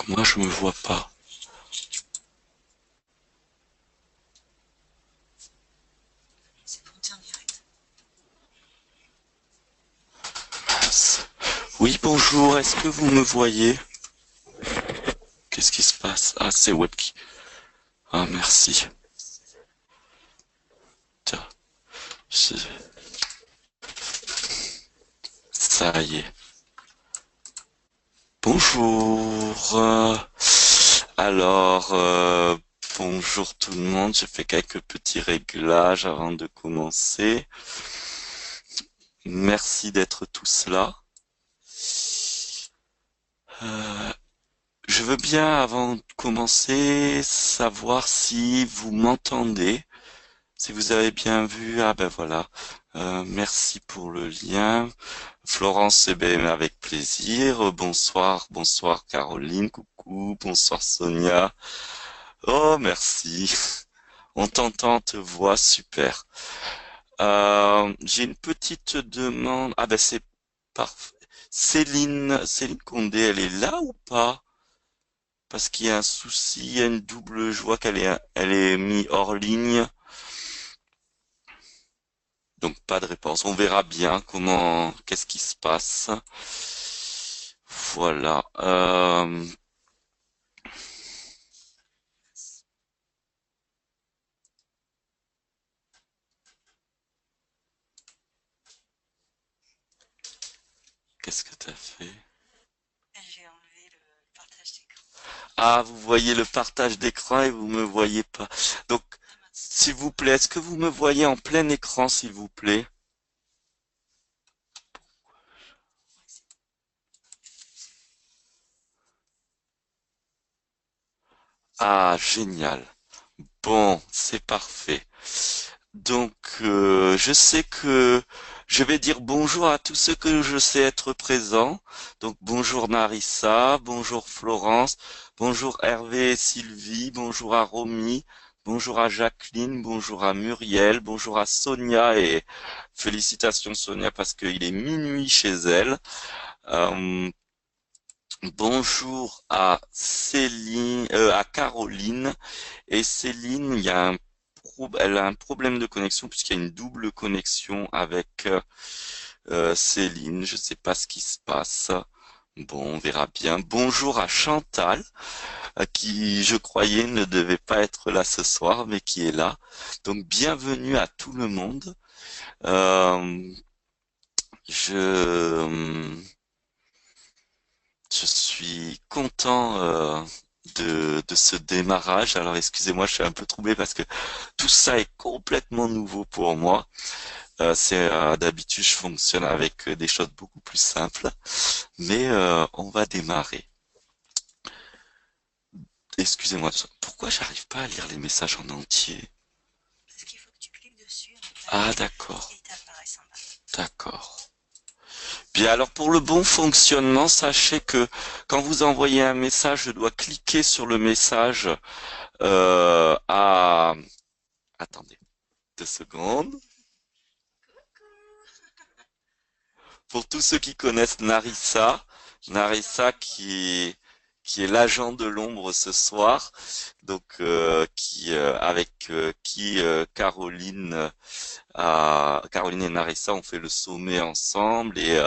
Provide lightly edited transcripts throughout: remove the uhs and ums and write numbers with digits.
Moi, je me vois pas. Mince. Oui, bonjour, est-ce que vous me voyez? Qu'est-ce qui se passe? Ah, c'est Webki. Ah, merci. Tiens, je- ça y est. Bonjour. Alors, bonjour tout le monde. J'ai fait quelques petits réglages avant de commencer. Merci d'être tous là. Euh, je veux bien, avant de commencer, savoir si vous m'entendez. Si vous avez bien vu, ah ben voilà. Merci pour le lien. Florence, eh ben avec plaisir. Bonsoir, bonsoir Caroline, coucou, bonsoir Sonia. Oh merci. On t'entend, on te voit, super. J'ai une petite demande. Ah ben c'est parfait. Céline Condé, elle est là ou pas? Parce qu'il y a un souci, il y a une double. Je vois elle est mise hors ligne. Donc pas de réponse. On verra bien qu'est-ce qui se passe. Voilà. Qu'est-ce que t'as fait? Ah, vous voyez le partage d'écran et vous me voyez pas. Donc, s'il vous plaît, est-ce que vous me voyez en plein écran, s'il vous plaît? Ah, génial. Bon, c'est parfait. Donc, je sais que je vais dire bonjour à tous ceux que je sais être présents. Donc, bonjour Narissa, bonjour Florence, bonjour Hervé et Sylvie, bonjour à Romy, bonjour à Jacqueline, bonjour à Muriel, bonjour à Sonia et félicitations Sonia parce qu'il est minuit chez elle. Euh, bonjour à Céline, à Caroline. Et Céline, elle a un problème de connexion puisqu'il y a une double connexion avec Céline. Je sais pas ce qui se passe. Bon, on verra bien. Bonjour à Chantal, qui je croyais ne devait pas être là ce soir, mais qui est là. Donc bienvenue à tout le monde. Euh, je je suis content de ce démarrage. Alors excusez-moi, je suis un peu troublé parce que tout ça est complètement nouveau pour moi. D'habitude, je fonctionne avec des choses beaucoup plus simples, mais on va démarrer. Excusez-moi, pourquoi j'arrive pas à lire les messages en entier? Ah, d'accord, d'accord. Bien, alors pour le bon fonctionnement, sachez que quand vous envoyez un message, je dois cliquer sur le message à... Attendez, 2 secondes. Pour tous ceux qui connaissent Narissa, Narissa qui est l'agent de l'ombre ce soir, donc avec qui Caroline et Narissa ont fait le sommet ensemble et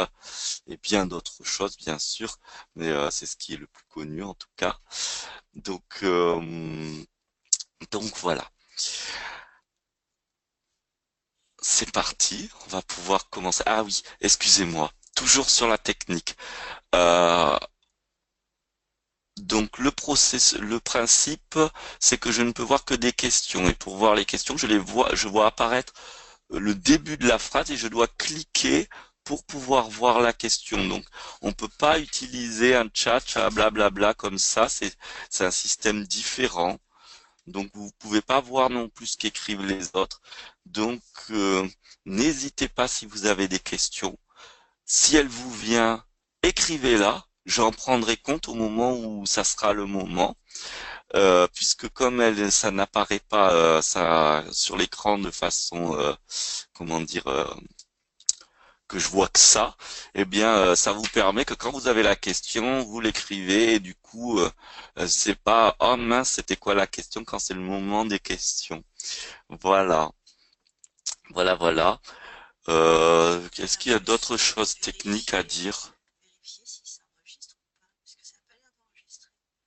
bien d'autres choses bien sûr, mais c'est ce qui est le plus connu en tout cas. Donc donc voilà, c'est parti, on va pouvoir commencer. Ah oui, excusez-moi, toujours sur la technique. Euh, Donc le principe, c'est que je ne peux voir que des questions. Et pour voir les questions, je vois apparaître le début de la phrase et je dois cliquer pour pouvoir voir la question. Donc, on peut pas utiliser un chat, blablabla comme ça. C'est un système différent. Donc, vous pouvez pas voir non plus ce qu'écrivent les autres. Donc, n'hésitez pas si vous avez des questions. Si elle vous vient, écrivez-la. J'en prendrai compte au moment où ça sera le moment, puisque comme ça n'apparaît pas ça sur l'écran de façon, comment dire, que je vois que ça, eh bien, ça vous permet que quand vous avez la question, vous l'écrivez et du coup, c'est pas oh mince, c'était quoi la question quand c'est le moment des questions. Voilà, voilà. Est-ce qu'il y a d'autres choses techniques à dire?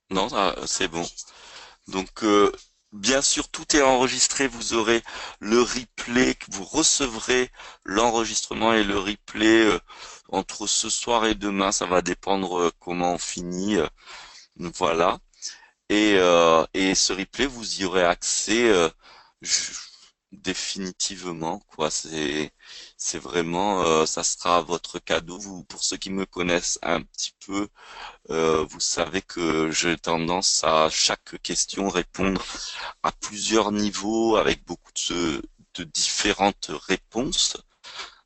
Non, c'est bon. Donc, bien sûr, tout est enregistré. Vous aurez le replay, que vous recevrez l'enregistrement et le replay entre ce soir et demain. Ça va dépendre comment on finit. Voilà. Et ce replay, vous y aurez accès je- définitivement, quoi. C'est vraiment, ça sera votre cadeau. Vous, pour ceux qui me connaissent un petit peu, vous savez que j'ai tendance à chaque question répondre à plusieurs niveaux avec beaucoup de différentes réponses.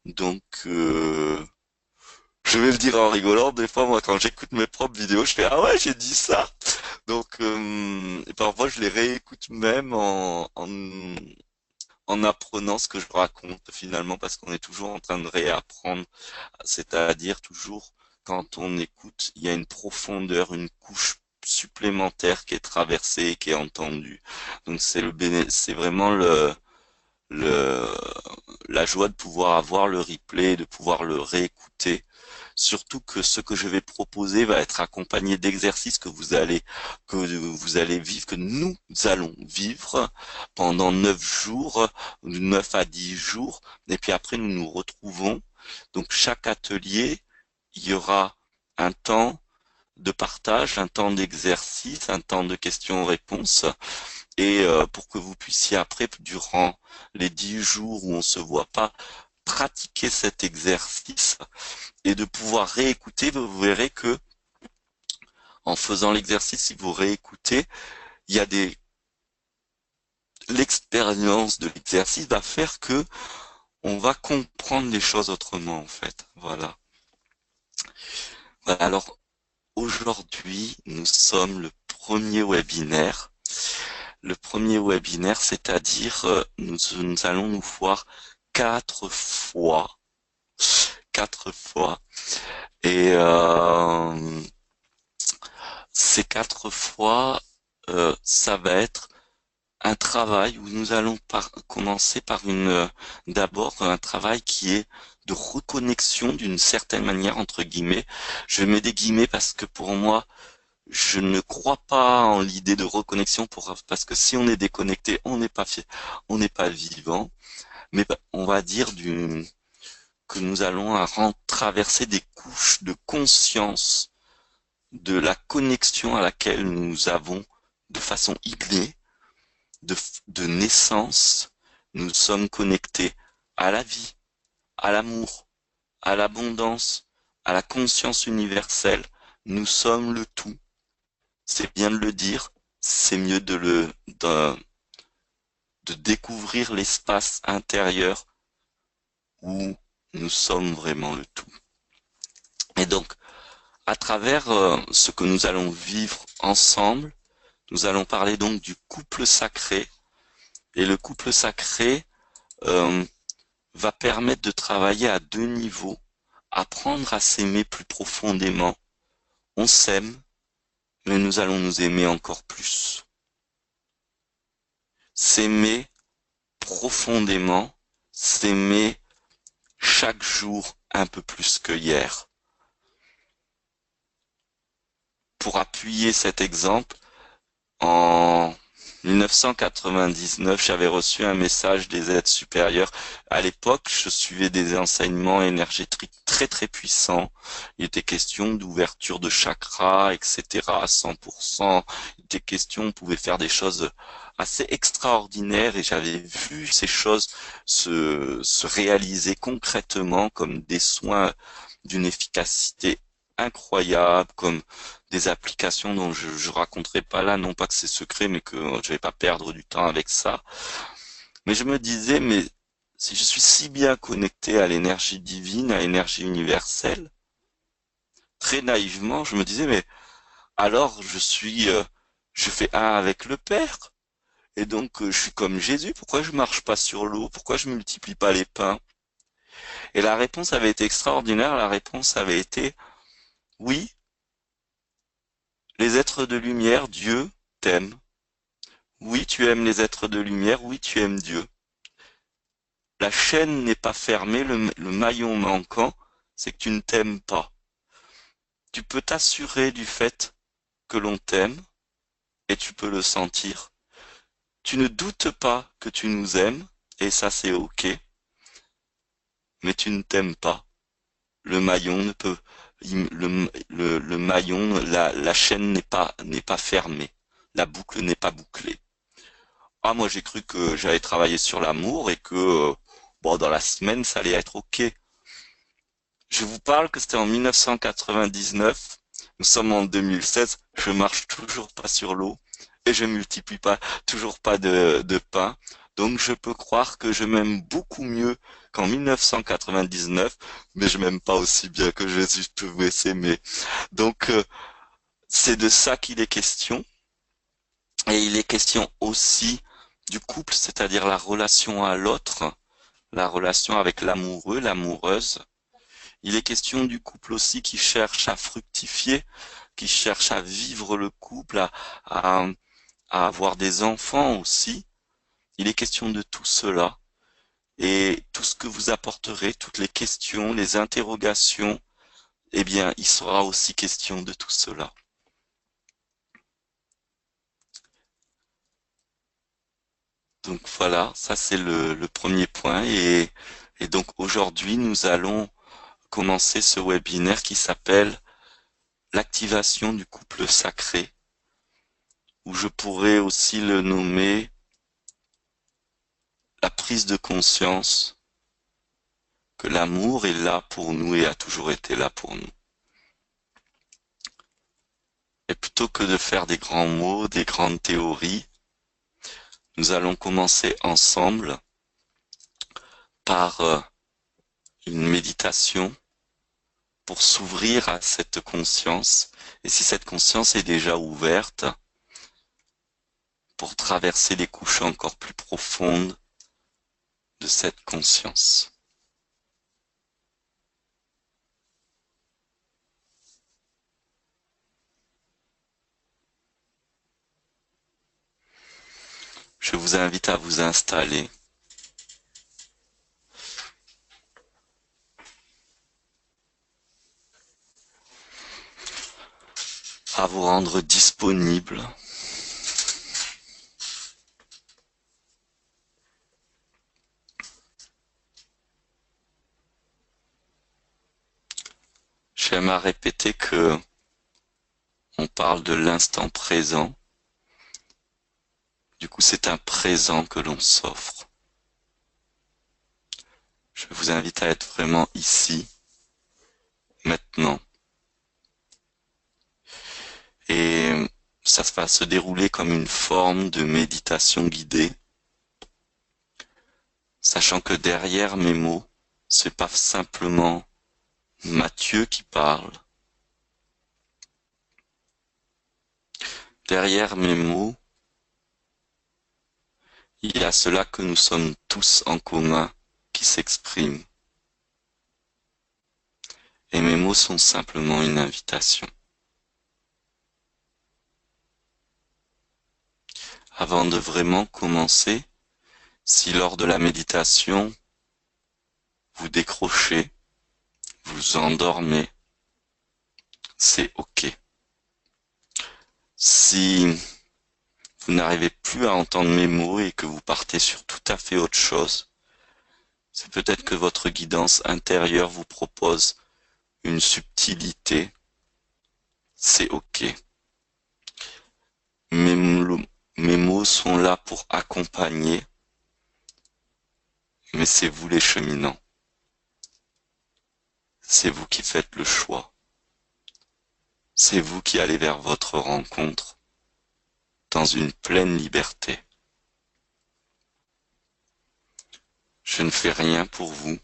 Donc, je vais le dire en rigolant, des fois, moi, quand j'écoute mes propres vidéos, je fais «Ah ouais, j'ai dit ça!» Donc, et parfois, je les réécoute même en apprenant ce que je raconte, finalement, parce qu'on est toujours en train de réapprendre. C'est-à-dire, toujours, quand on écoute, il y a une profondeur, une couche supplémentaire qui est traversée et qui est entendue. Donc, c'est vraiment le, la joie de pouvoir avoir le replay, de pouvoir le réécouter. Surtout que ce que je vais proposer va être accompagné d'exercices que vous allez vivre, que nous allons vivre pendant 9 jours, 9 à 10 jours, et puis après nous nous retrouvons. Donc chaque atelier, il y aura un temps de partage, un temps d'exercice, un temps de questions-réponses, et pour que vous puissiez après, durant les 10 jours où on se voit pas, pratiquer cet exercice et de pouvoir réécouter, vous verrez que en faisant l'exercice, si vous réécoutez, il y a l'expérience de l'exercice va faire que on va comprendre les choses autrement en fait. Voilà. Voilà. Alors aujourd'hui, nous sommes le premier webinaire. Le premier webinaire, c'est-à-dire nous allons nous voir 4 fois. 4 fois. Et ces 4 fois, ça va être un travail où nous allons commencer par d'abord un travail qui est de reconnexion d'une certaine manière entre guillemets. Je mets des guillemets parce que pour moi, je ne crois pas en l'idée de reconnexion parce que si on est déconnecté, on n'est pas vivant. Mais on va dire que nous allons traverser des couches de conscience de la connexion à laquelle nous avons de façon innée de, de naissance, nous sommes connectés à la vie, à l'amour, à l'abondance, à la conscience universelle. Nous sommes le tout. C'est bien de le dire, c'est mieux de découvrir l'espace intérieur où nous sommes vraiment le tout. Et donc, à travers ce que nous allons vivre ensemble, nous allons parler donc du couple sacré. Et le couple sacré, euh, va permettre de travailler à 2 niveaux, apprendre à s'aimer plus profondément. On s'aime, mais nous allons nous aimer encore plus. S'aimer profondément, s'aimer chaque jour un peu plus que hier. Pour appuyer cet exemple, en 1999, j'avais reçu un message des aides supérieures. À l'époque, je suivais des enseignements énergétiques très très puissants. Il était question d'ouverture de chakras, etc. à 100%. Il était question, on pouvait faire des choses assez extraordinaires et j'avais vu ces choses se réaliser concrètement comme des soins d'une efficacité incroyable, comme des applications dont je raconterai pas là, non pas que c'est secret, mais que je vais pas perdre du temps avec ça. Mais je me disais, mais si je suis si bien connecté à l'énergie divine, à l'énergie universelle, très naïvement, je me disais, mais alors je fais un avec le Père. Et donc, je suis comme Jésus. Pourquoi je marche pas sur l'eau? Pourquoi je multiplie pas les pains? Et la réponse avait été extraordinaire. La réponse avait été oui, les êtres de lumière, Dieu t'aime. Oui, tu aimes les êtres de lumière. Oui, tu aimes Dieu. La chaîne n'est pas fermée. Le maillon manquant, c'est que tu ne t'aimes pas. Tu peux t'assurer du fait que l'on t'aime et tu peux le sentir. Tu ne doutes pas que tu nous aimes et ça c'est ok, mais tu ne t'aimes pas. Le maillon ne peut, le maillon, la chaîne n'est pas fermée. La boucle n'est pas bouclée. Ah, moi j'ai cru que j'allais travailler sur l'amour et que, bon, dans la semaine ça allait être ok. Je vous parle que c'était en 1999. Nous sommes en 2016. Je marche toujours pas sur l'eau et je multiplie pas, toujours pas de pain. Donc je peux croire que je m'aime beaucoup mieux qu'en 1999, mais je m'aime pas aussi bien que Jésus pouvait s'aimer. Donc c'est de ça qu'il est question. Et il est question aussi du couple, c'est-à-dire la relation à l'autre, la relation avec l'amoureux, l'amoureuse. Il est question du couple aussi qui cherche à fructifier, qui cherche à vivre le couple, à, à avoir des enfants aussi. Il est question de tout cela. Et tout ce que vous apporterez, toutes les questions, les interrogations, eh bien, il sera aussi question de tout cela. Donc voilà, ça c'est le premier point. Et donc aujourd'hui, nous allons commencer ce webinaire qui s'appelle l'activation du couple sacré, ou je pourrais aussi le nommer la prise de conscience que l'amour est là pour nous et a toujours été là pour nous. Et plutôt que de faire des grands mots, des grandes théories, nous allons commencer ensemble par une méditation pour s'ouvrir à cette conscience. Et si cette conscience est déjà ouverte, pour traverser les couches encore plus profondes de cette conscience. Je vous invite à vous installer, à vous rendre disponible. J'aime à répéter que on parle de l'instant présent. Du coup, c'est un présent que l'on s'offre. Je vous invite à être vraiment ici, maintenant. Et ça va se dérouler comme une forme de méditation guidée, sachant que derrière mes mots, c'est pas simplement Mathieu qui parle. Derrière mes mots, il y a cela que nous sommes tous en commun qui s'exprime. Et mes mots sont simplement une invitation. Avant de vraiment commencer, si lors de la méditation, vous décrochez, vous endormez, c'est ok. Si vous n'arrivez plus à entendre mes mots et que vous partez sur tout à fait autre chose, c'est peut-être que votre guidance intérieure vous propose une subtilité, c'est ok. Mes, mes mots sont là pour accompagner, mais c'est vous les cheminants. C'est vous qui faites le choix. C'est vous qui allez vers votre rencontre dans une pleine liberté. Je ne fais rien pour vous.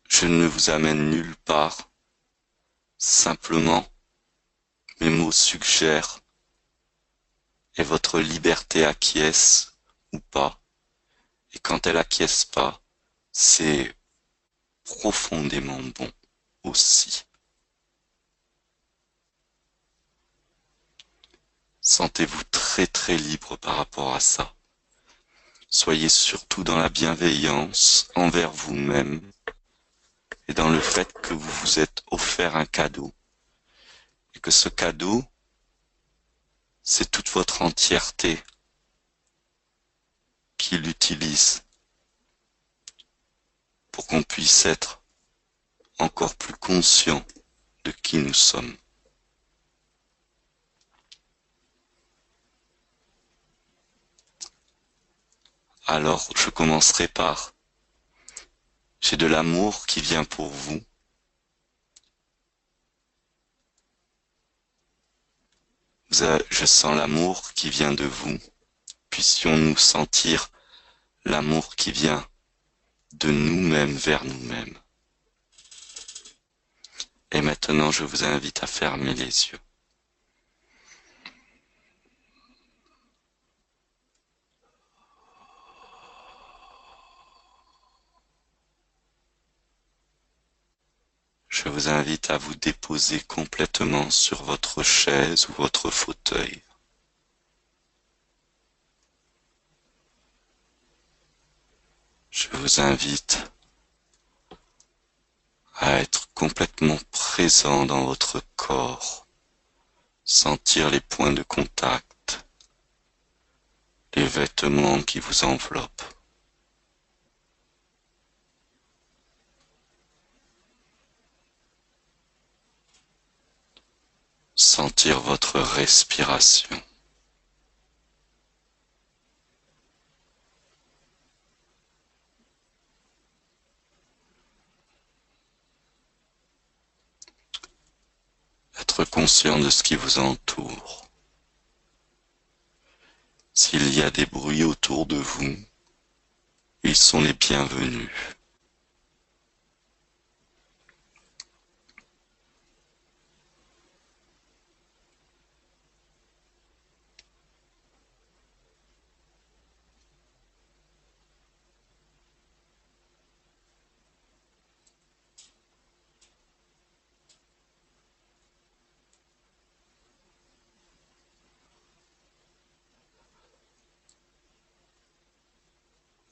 Je ne vous amène nulle part. Simplement, mes mots suggèrent et votre liberté acquiesce ou pas. Et quand elle acquiesce pas, c'est profondément bon aussi. Sentez-vous très très libre par rapport à ça. Soyez surtout dans la bienveillance envers vous-même et dans le fait que vous vous êtes offert un cadeau. Et que ce cadeau, c'est toute votre entièreté qui l'utilise pour qu'on puisse être encore plus conscient de qui nous sommes. Alors, je commencerai par, j'ai de l'amour qui vient pour vous. Je sens l'amour qui vient de vous. Puissions-nous sentir l'amour qui vient de nous-mêmes vers nous-mêmes. Et maintenant, je vous invite à fermer les yeux. Je vous invite à vous déposer complètement sur votre chaise ou votre fauteuil. Je vous invite à être complètement présent dans votre corps, sentir les points de contact, les vêtements qui vous enveloppent. Sentir votre respiration. Être conscient de ce qui vous entoure. S'il y a des bruits autour de vous, ils sont les bienvenus.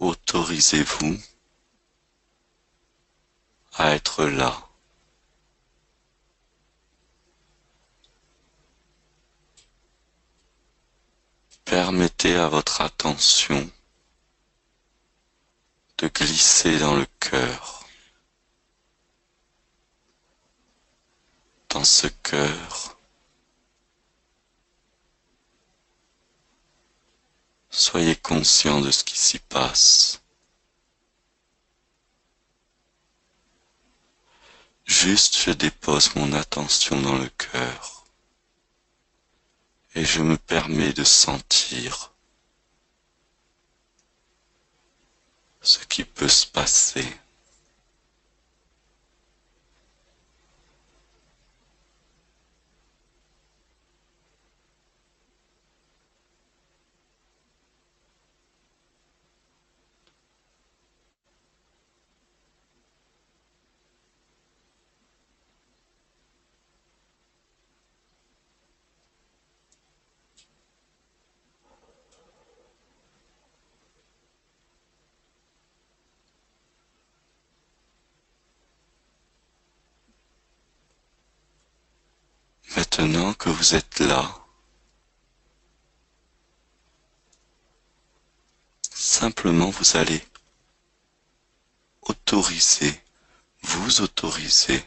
Autorisez-vous à être là. Permettez à votre attention de glisser dans le cœur. Dans ce cœur, soyez conscient de ce qui s'y passe. Juste, je dépose mon attention dans le cœur et je me permets de sentir ce qui peut se passer. Maintenant que vous êtes là, simplement vous allez vous autoriser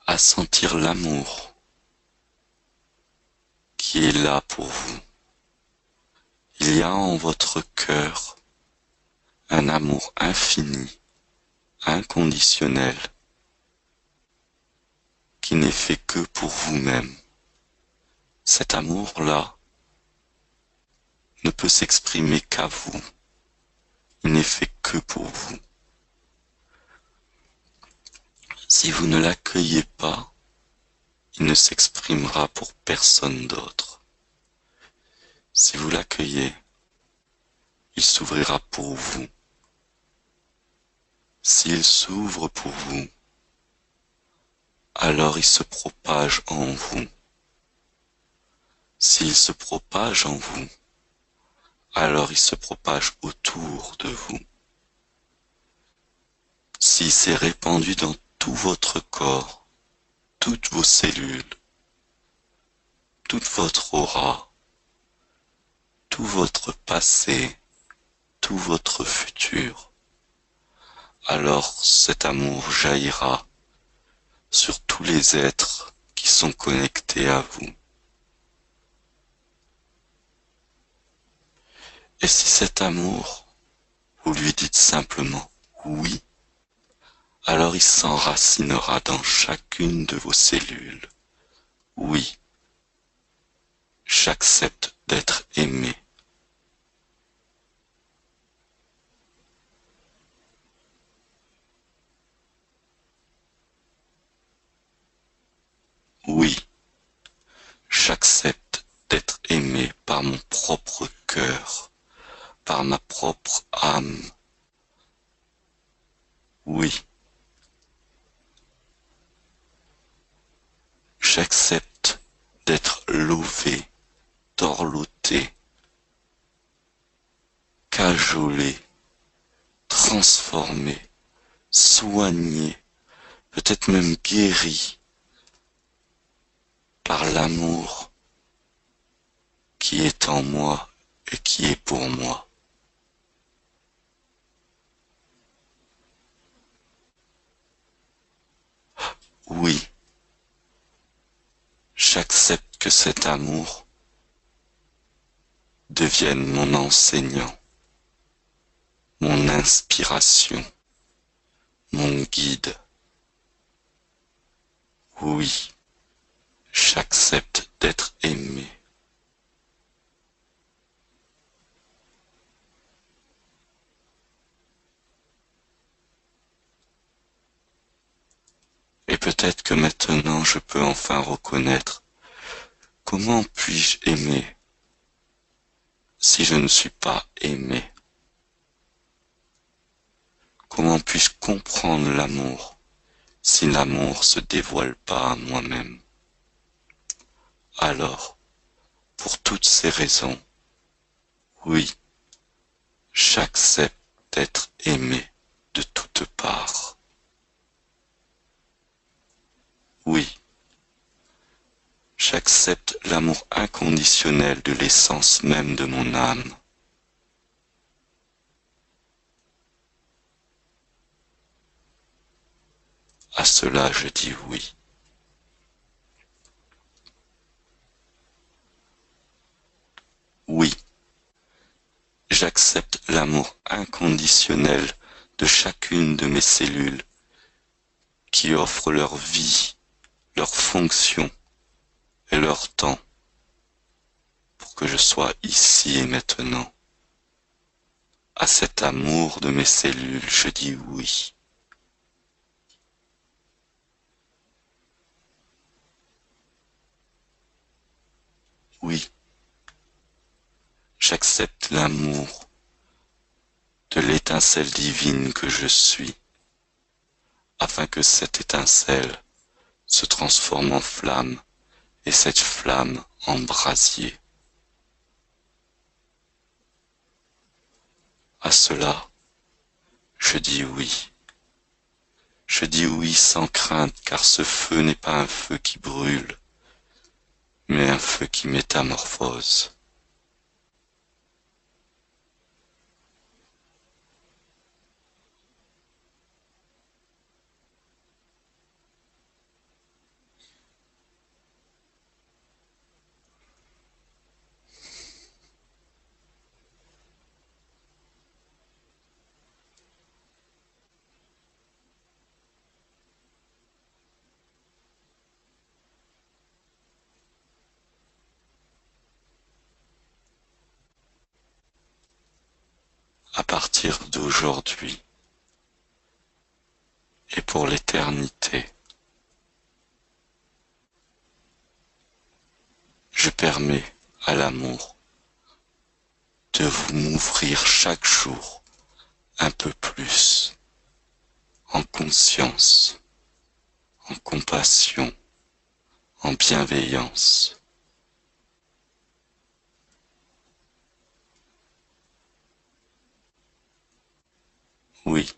à sentir l'amour qui est là pour vous. Il y a en votre cœur un amour infini, inconditionnel, qui n'est fait que pour vous-même. Cet amour-là ne peut s'exprimer qu'à vous. Il n'est fait que pour vous. Si vous ne l'accueillez pas, il ne s'exprimera pour personne d'autre. Si vous l'accueillez, il s'ouvrira pour vous. S'il s'ouvre pour vous, alors il se propage en vous. S'il se propage en vous, alors il se propage autour de vous. S'il s'est répandu dans tout votre corps, toutes vos cellules, toute votre aura, tout votre passé, tout votre futur, alors cet amour jaillira sur tous les êtres qui sont connectés à vous. Et si cet amour, vous lui dites simplement oui, alors il s'enracinera dans chacune de vos cellules. Oui, j'accepte d'être aimé. Oui, j'accepte d'être aimé par mon propre cœur, par ma propre âme. Oui, j'accepte d'être lové, dorloté, cajolé, transformé, soigné, peut-être même guéri par l'amour qui est en moi et qui est pour moi. Oui, j'accepte que cet amour devienne mon enseignant, mon inspiration, mon guide. Oui, j'accepte d'être aimé. Et peut-être que maintenant je peux enfin reconnaître comment puis-je aimer si je ne suis pas aimé. Comment puis-je comprendre l'amour si l'amour se dévoile pas à moi-même? Alors, pour toutes ces raisons, oui, j'accepte d'être aimé de toutes parts. Oui, j'accepte l'amour inconditionnel de l'essence même de mon âme. À cela je dis oui. Oui, j'accepte l'amour inconditionnel de chacune de mes cellules qui offrent leur vie, leur fonction et leur temps pour que je sois ici et maintenant. À cet amour de mes cellules, je dis oui. Oui, j'accepte l'amour de l'étincelle divine que je suis, afin que cette étincelle se transforme en flamme et cette flamme en brasier. À cela, je dis oui. Je dis oui sans crainte, car ce feu n'est pas un feu qui brûle, mais un feu qui métamorphose. À partir d'aujourd'hui et pour l'éternité, je permets à l'amour de vous m'ouvrir chaque jour un peu plus en conscience, en compassion, en bienveillance. Oui,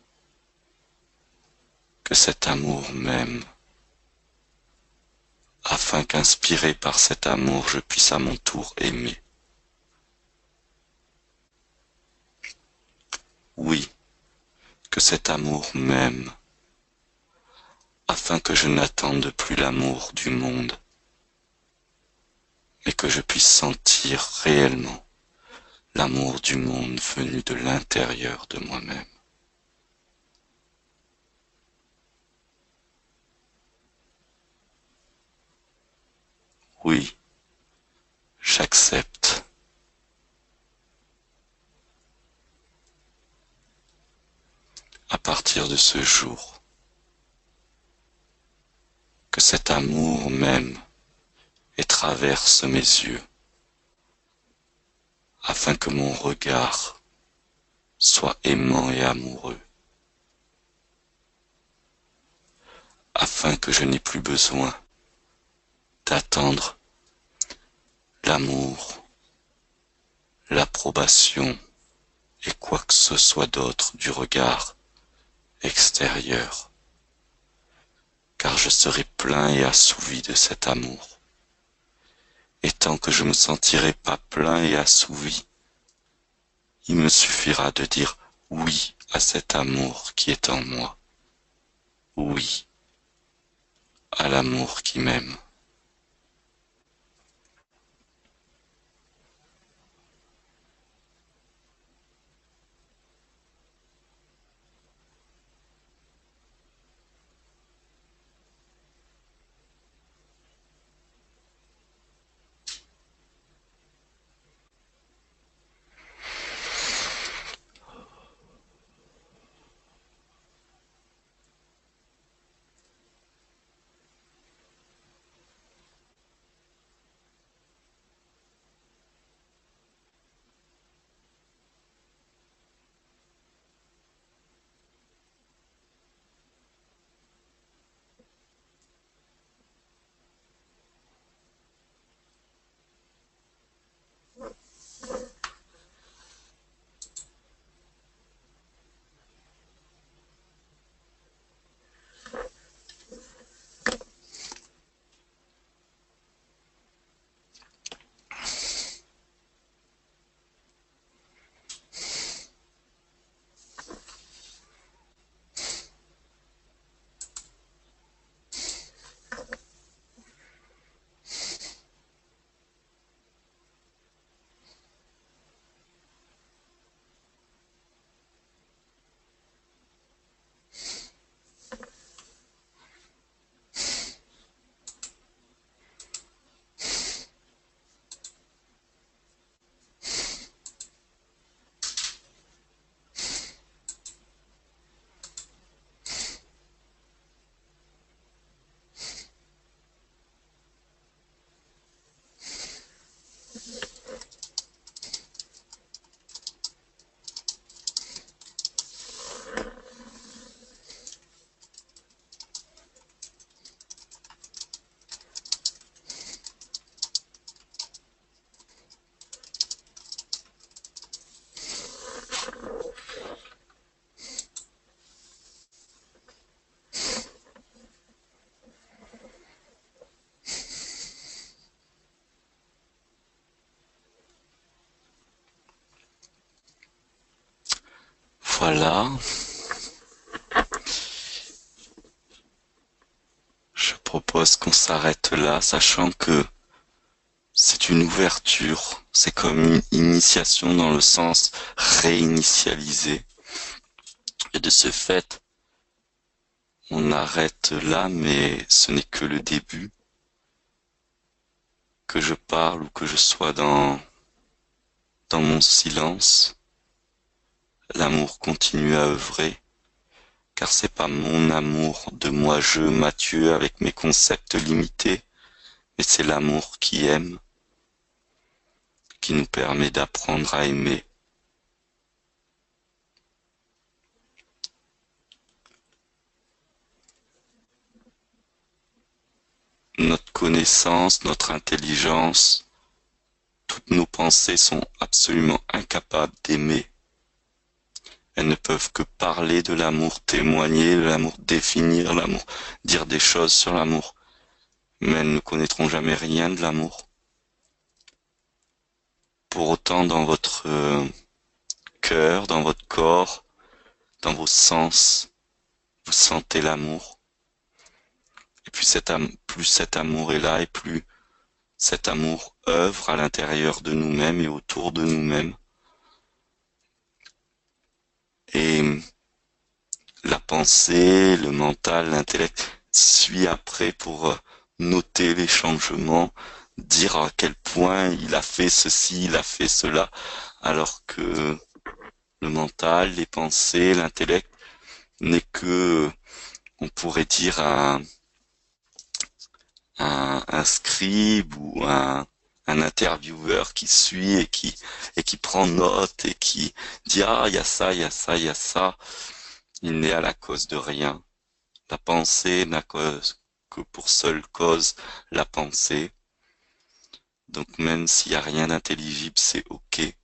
que cet amour m'aime, afin qu'inspiré par cet amour, je puisse à mon tour aimer. Oui, que cet amour m'aime, afin que je n'attende plus l'amour du monde, mais que je puisse sentir réellement l'amour du monde venu de l'intérieur de moi-même. Oui, j'accepte. À partir de ce jour, que cet amour m'aime et traverse mes yeux, afin que mon regard soit aimant et amoureux, afin que je n'ai plus besoin d'attendre l'amour, l'approbation et quoi que ce soit d'autre du regard extérieur, car je serai plein et assouvi de cet amour. Et tant que je me sentirai pas plein et assouvi, il me suffira de dire oui à cet amour qui est en moi, oui à l'amour qui m'aime. Voilà, je propose qu'on s'arrête là, sachant que c'est une ouverture, c'est comme une initiation dans le sens réinitialisé. Et de ce fait, on arrête là, mais ce n'est que le début. Que je parle ou que je sois dans mon silence, l'amour continue à œuvrer, car c'est pas mon amour de moi-je, Mathieu, avec mes concepts limités, mais c'est l'amour qui aime, qui nous permet d'apprendre à aimer connaissance, notre intelligence, toutes nos pensées sont absolument incapables d'aimer. Elles ne peuvent que parler de l'amour, témoigner de l'amour, définir l'amour, dire des choses sur l'amour. Mais elles ne connaîtront jamais rien de l'amour. Pour autant, dans votre cœur, dans votre corps, dans vos sens, vous sentez l'amour. Et plus cet amour est là, et plus cet amour œuvre à l'intérieur de nous-mêmes et autour de nous-mêmes. Et la pensée, le mental, l'intellect suit après pour noter les changements, dire à quel point il a fait ceci, il a fait cela, alors que le mental, les pensées, l'intellect n'est que, on pourrait dire, un scribe ou un intervieweur qui suit et qui prend note et qui dit ah il y a ça, il y a ça, il y a ça. Il n'est à la cause de rien. La pensée n'a cause que pour seule cause la pensée. Donc même s'il y a rien d'intelligible, c'est ok. Et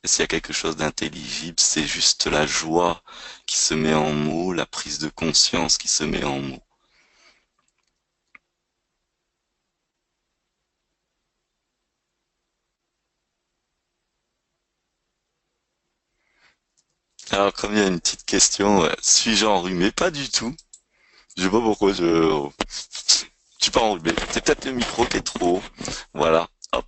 s'il y a quelque chose d'intelligible, c'est juste la joie qui se met en mots, la prise de conscience qui se met en mots. Alors comme il y a une petite question, suis-je enrhumé? Pas du tout. Je sais pas pourquoi je suis pas enrhumé. C'est peut-être le micro qui est trop haut. Voilà. Hop.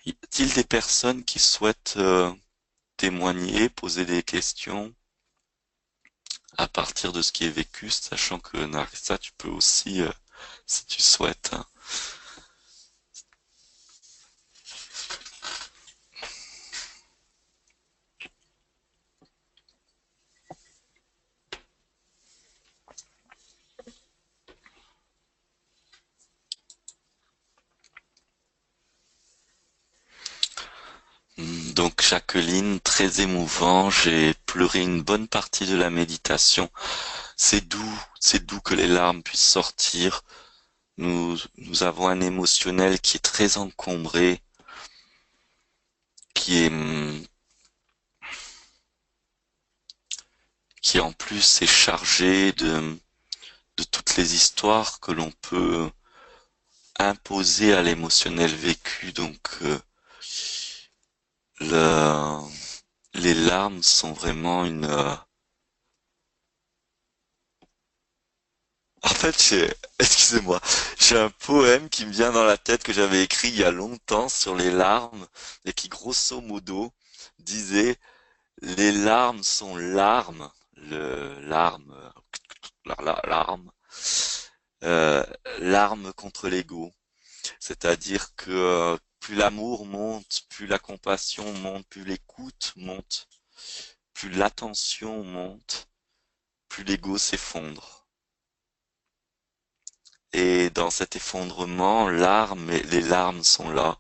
Y a-t-il des personnes qui souhaitent témoigner, poser des questions à partir de ce qui est vécu, sachant que Narissa, tu peux aussi, si tu souhaites, hein. Donc Jacqueline, très émouvant, j'ai pleuré une bonne partie de la méditation. C'est doux que les larmes puissent sortir. Nous avons un émotionnel qui est très encombré, qui est, qui en plus est chargé de toutes les histoires que l'on peut imposer à l'émotionnel vécu. Donc, le, les larmes sont vraiment une, en fait, excusez-moi, j'ai un poème qui me vient dans la tête que j'avais écrit il y a longtemps sur les larmes et qui, grosso modo, disait les larmes sont larmes, larme, euh, larme contre l'ego. C'est-à-dire que plus l'amour monte, plus la compassion monte, plus l'écoute monte, plus l'attention monte, plus l'ego s'effondre. Et dans cet effondrement, les larmes sont là.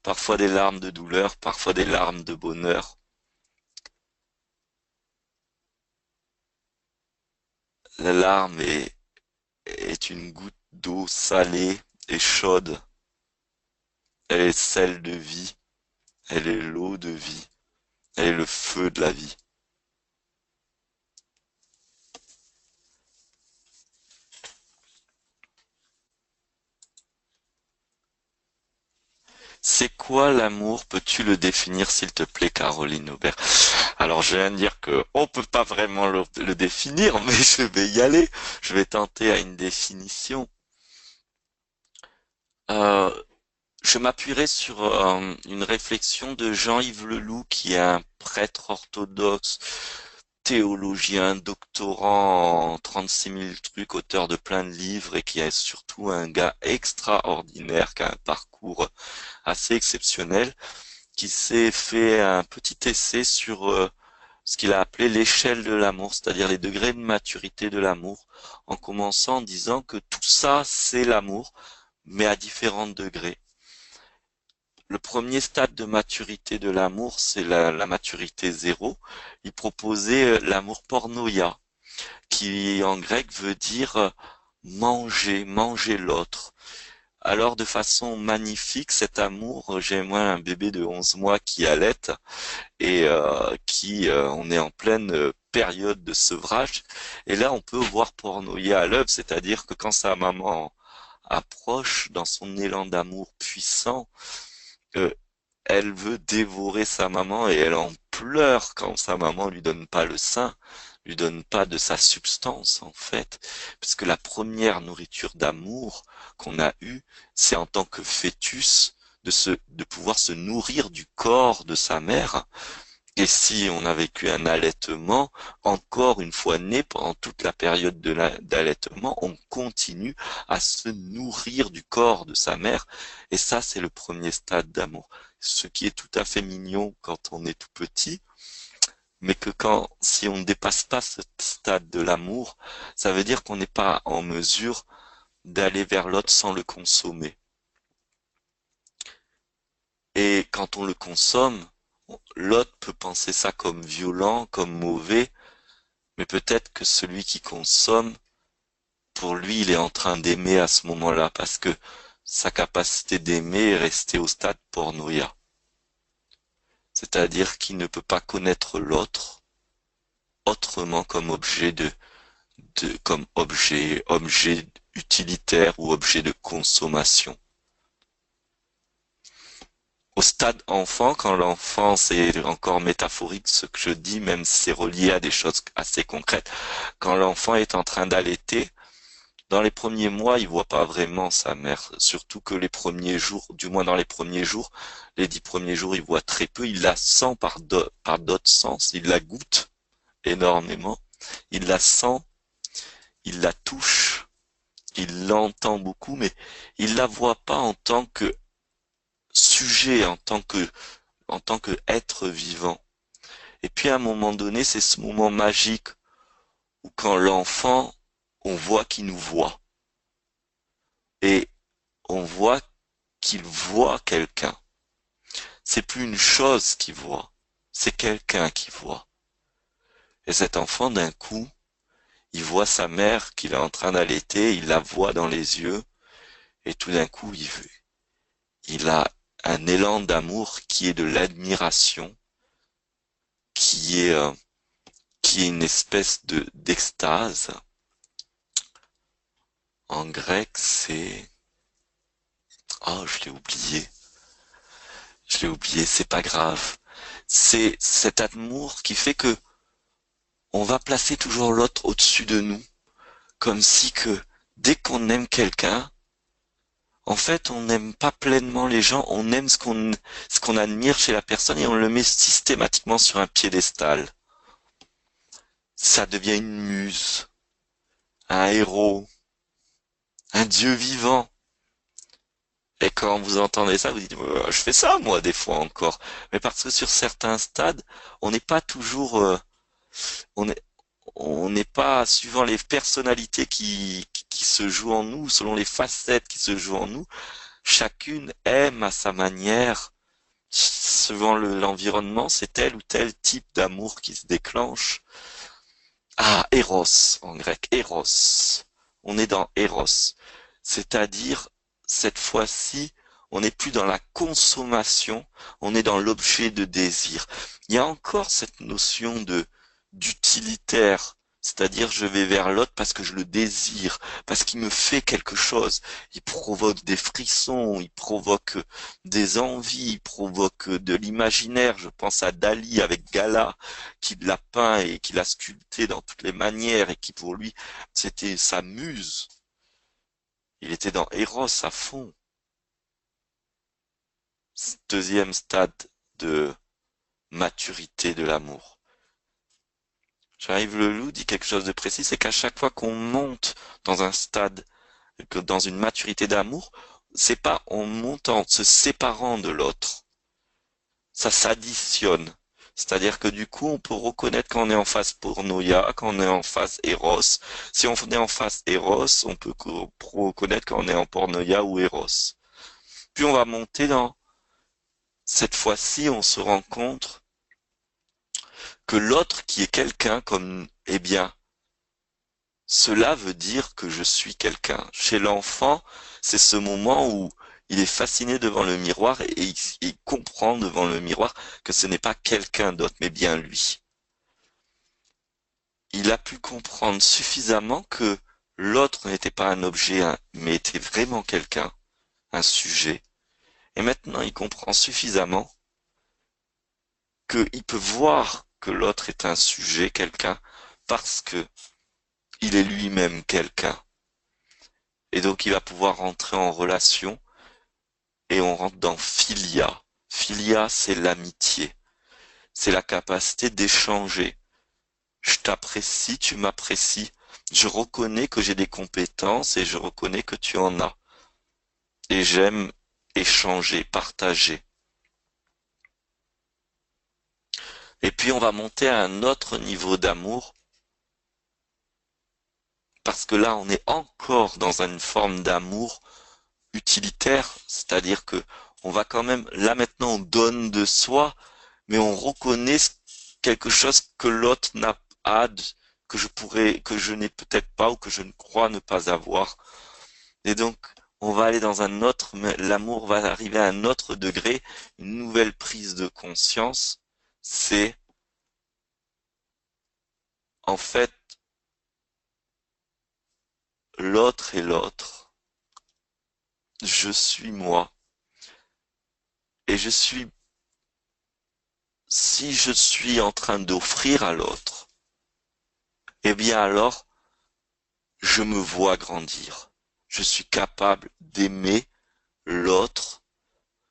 Parfois des larmes de douleur, parfois des larmes de bonheur. La larme est une goutte d'eau salée et chaude. Elle est celle de vie. Elle est l'eau de vie. Elle est le feu de la vie. C'est quoi l'amour? Peux-tu le définir, s'il te plaît, Caroline Aubert? Alors, je viens de dire que on peut pas vraiment le définir, mais je vais y aller. Je vais tenter à une définition. Euh, je m'appuierai sur une réflexion de Jean-Yves Leloup, qui est un prêtre orthodoxe, théologien, doctorant en 36 000 trucs, auteur de plein de livres et qui est surtout un gars extraordinaire, qui a un parcours assez exceptionnel, qui s'est fait un petit essai sur ce qu'il a appelé l'échelle de l'amour, c'est-à-dire les degrés de maturité de l'amour, en commençant en disant que tout ça, c'est l'amour, mais à différents degrés. Le premier stade de maturité de l'amour, c'est la maturité zéro. Il proposait l'amour pornoïa, qui en grec veut dire manger, manger l'autre. Alors de façon magnifique, cet amour, j'ai moi un bébé de 11 mois qui allaite et on est en pleine période de sevrage. Et là, on peut voir Pornoïa à l'œuvre, c'est-à-dire que quand sa maman approche dans son élan d'amour puissant, euh, elle veut dévorer sa maman et elle en pleure quand sa maman lui donne pas le sein, lui donne pas de sa substance en fait, parce que la première nourriture d'amour qu'on a eue, c'est en tant que fœtus de pouvoir se nourrir du corps de sa mère. Et si on a vécu un allaitement, encore une fois né pendant toute la période d'allaitement, on continue à se nourrir du corps de sa mère. Et ça, c'est le premier stade d'amour. Ce qui est tout à fait mignon quand on est tout petit, mais que si on ne dépasse pas ce stade de l'amour, ça veut dire qu'on n'est pas en mesure d'aller vers l'autre sans le consommer. Et quand on le consomme, l'autre peut penser ça comme violent, comme mauvais, mais peut-être que celui qui consomme, pour lui, il est en train d'aimer à ce moment-là, parce que sa capacité d'aimer est restée au stade pornoïa. C'est-à-dire qu'il ne peut pas connaître l'autre autrement comme comme objet utilitaire ou objet de consommation. Au stade enfant, quand l'enfant, c'est encore métaphorique ce que je dis, même si c'est relié à des choses assez concrètes, quand l'enfant est en train d'allaiter, dans les premiers mois, il voit pas vraiment sa mère, surtout que les premiers jours, du moins dans les premiers jours, les 10 premiers jours, il voit très peu, il la sent par d'autres sens, il la goûte énormément, il la sent, il la touche, il l'entend beaucoup, mais il la voit pas en tant que sujet, en tant que être vivant. Et puis à un moment donné, c'est ce moment magique où quand l'enfant, on voit qu'il nous voit. Et on voit qu'il voit quelqu'un. C'est plus une chose qu'il voit, c'est quelqu'un qui voit. Et cet enfant, d'un coup, il voit sa mère qu'il est en train d'allaiter, il la voit dans les yeux, et tout d'un coup, il a un élan d'amour qui est de l'admiration, qui est, euh, qui est une espèce d'extase. En grec, c'est, oh, je l'ai oublié, c'est pas grave. C'est cet amour qui fait que on va placer toujours l'autre au-dessus de nous, comme si que dès qu'on aime quelqu'un, en fait, on n'aime pas pleinement les gens, on aime ce qu'on admire chez la personne et on le met systématiquement sur un piédestal. Ça devient une muse, un héros, un dieu vivant. Et quand vous entendez ça, vous dites, je fais ça moi des fois encore. Mais parce que sur certains stades, on n'est pas toujours, on est, on n'est pas suivant les personnalités qui se jouent en nous, selon les facettes qui se jouent en nous. Chacune aime à sa manière, selon l'environnement, c'est tel ou tel type d'amour qui se déclenche. Ah, Eros, en grec, Eros. On est dans Eros. C'est-à-dire, cette fois-ci, on n'est plus dans la consommation, on est dans l'objet de désir. Il y a encore cette notion d'utilitaire, c'est-à-dire je vais vers l'autre parce que je le désire, parce qu'il me fait quelque chose. Il provoque des frissons, il provoque des envies, il provoque de l'imaginaire. Je pense à Dali avec Gala, qui l'a peint et qui l'a sculpté dans toutes les manières et qui pour lui, c'était sa muse. Il était dans Eros à fond. Deuxième stade de maturité de l'amour. Jean-Yves Leloup dit quelque chose de précis, c'est qu'à chaque fois qu'on monte dans un stade, dans une maturité d'amour, c'est pas on monte en se séparant de l'autre. Ça s'additionne. C'est-à-dire que du coup, on peut reconnaître quand on est en phase pornoïa, quand on est en phase éros. Si on est en phase éros, on peut reconnaître quand on est en pornoïa ou éros. Puis on va monter dans, cette fois-ci, on se rend compte que l'autre qui est quelqu'un comme, eh bien, cela veut dire que je suis quelqu'un. Chez l'enfant, c'est ce moment où il est fasciné devant le miroir et il comprend devant le miroir que ce n'est pas quelqu'un d'autre, mais bien lui. Il a pu comprendre suffisamment que l'autre n'était pas un objet, mais était vraiment quelqu'un, un sujet. Et maintenant, il comprend suffisamment qu'il peut voir que l'autre est un sujet, quelqu'un, parce que il est lui-même quelqu'un. Et donc, il va pouvoir rentrer en relation et on rentre dans philia. Philia, c'est l'amitié. C'est la capacité d'échanger. Je t'apprécie, tu m'apprécies. Je reconnais que j'ai des compétences et je reconnais que tu en as. Et j'aime échanger, partager. Et puis on va monter à un autre niveau d'amour, parce que là on est encore dans une forme d'amour utilitaire, c'est-à-dire que on va quand même, là maintenant on donne de soi, mais on reconnaît quelque chose que l'autre n'a pas, que je n'ai peut-être pas ou que je ne crois ne pas avoir. Et donc on va aller dans un autre, l'amour va arriver à un autre degré, une nouvelle prise de conscience, c'est en fait l'autre est l'autre. Je suis moi. Et si je suis en train d'offrir à l'autre, eh bien alors, je me vois grandir. Je suis capable d'aimer l'autre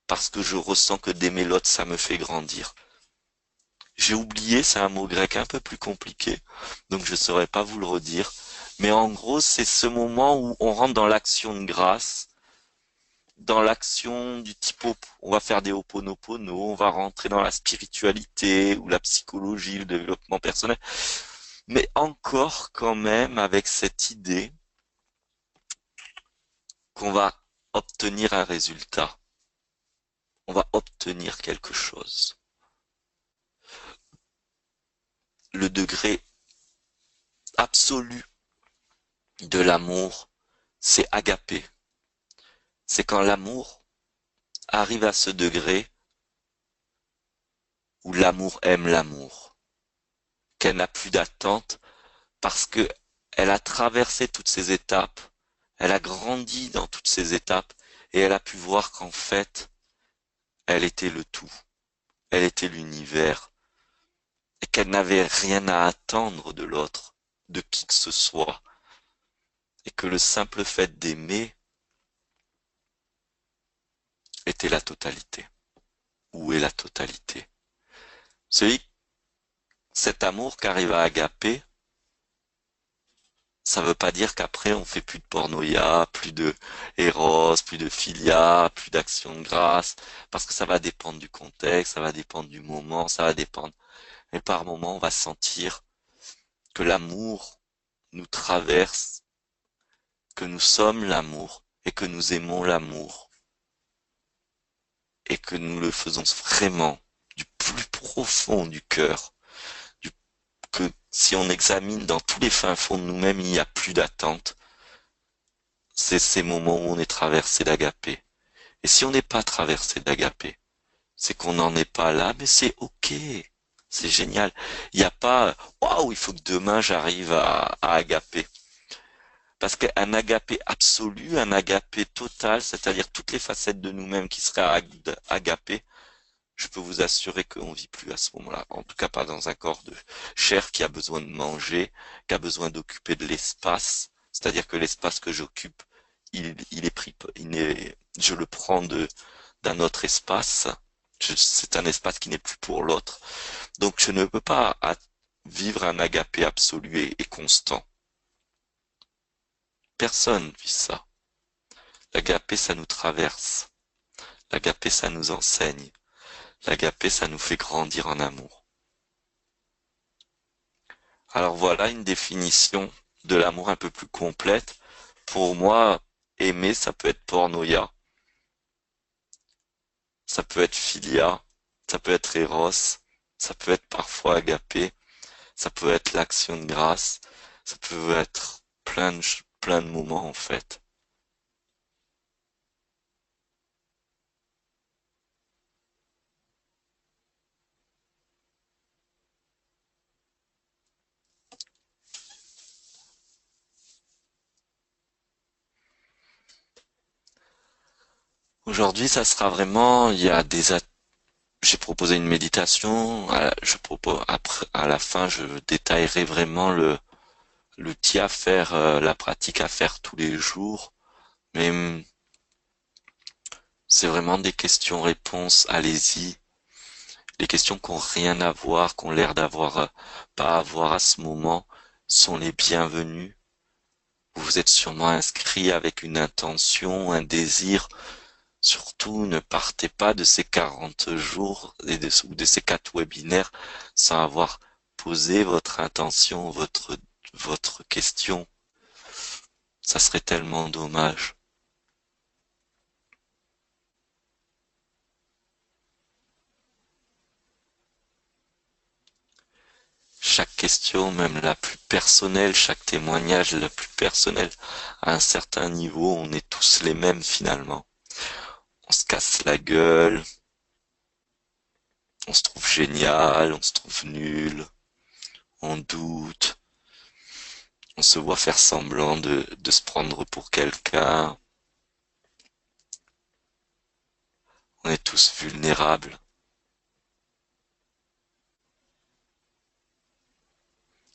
parce que je ressens que d'aimer l'autre, ça me fait grandir. J'ai oublié, c'est un mot grec un peu plus compliqué, donc je ne saurais pas vous le redire. Mais en gros, c'est ce moment où on rentre dans l'action de grâce, dans l'action du type, on va faire des ho'oponopono, on va rentrer dans la spiritualité ou la psychologie, le développement personnel, mais encore quand même avec cette idée qu'on va obtenir un résultat, on va obtenir quelque chose. Le degré absolu de l'amour, c'est agapé. C'est quand l'amour arrive à ce degré où l'amour aime l'amour, qu'elle n'a plus d'attente parce que elle a traversé toutes ces étapes, elle a grandi dans toutes ces étapes et elle a pu voir qu'en fait, elle était le tout, elle était l'univers et qu'elle n'avait rien à attendre de l'autre, de qui que ce soit et que le simple fait d'aimer était la totalité. Où est la totalité? Cet amour qu'arrive à agaper, ça veut pas dire qu'après on fait plus de pornoïa, plus de éros, plus de philia, plus d'action de grâce, parce que ça va dépendre du contexte, ça va dépendre du moment, ça va dépendre. Et par moment, on va sentir que l'amour nous traverse, que nous sommes l'amour et que nous aimons l'amour et que nous le faisons vraiment du plus profond du cœur, que si on examine dans tous les fins fonds de nous-mêmes, il n'y a plus d'attente. C'est ces moments où on est traversé d'agapé. Et si on n'est pas traversé d'agapé, c'est qu'on n'en est pas là, mais c'est ok. C'est génial. Il n'y a pas, waouh, il faut que demain j'arrive à agaper. Parce qu'un agapé absolu, un agapé total, c'est-à-dire toutes les facettes de nous-mêmes qui seraient agapées, je peux vous assurer qu'on vit plus à ce moment-là. En tout cas, pas dans un corps de chair qui a besoin de manger, qui a besoin d'occuper de l'espace. C'est-à-dire que l'espace que j'occupe, il est pris, je le prends d'un autre espace. C'est un espace qui n'est plus pour l'autre. Donc, je ne peux pas vivre un agapé absolu et constant. Personne vit ça. L'agapé, ça nous traverse. L'agapé, ça nous enseigne. L'agapé, ça nous fait grandir en amour. Alors voilà une définition de l'amour un peu plus complète. Pour moi, aimer, ça peut être pornoïa, ça peut être philia, ça peut être éros, ça peut être parfois agapé, ça peut être l'action de grâce, ça peut être plein de moments en fait. Aujourd'hui, ça sera vraiment, j'ai proposé une méditation. Je propose après, à la fin, je détaillerai vraiment l'outil à faire, la pratique à faire tous les jours. Mais c'est vraiment des questions-réponses. Allez-y. Les questions qui n'ont rien à voir, qui ont l'air d'avoir pas à voir à ce moment, sont les bienvenues. Vous vous êtes sûrement inscrit avec une intention, un désir. Surtout, ne partez pas de ces 40 jours ou de ces 4 webinaires sans avoir posé votre intention, votre question. Ça serait tellement dommage. Chaque question, même la plus personnelle, chaque témoignage la plus personnelle, à un certain niveau, on est tous les mêmes finalement. On se casse la gueule, on se trouve génial, on se trouve nul, on doute, on se voit faire semblant de se prendre pour quelqu'un. On est tous vulnérables.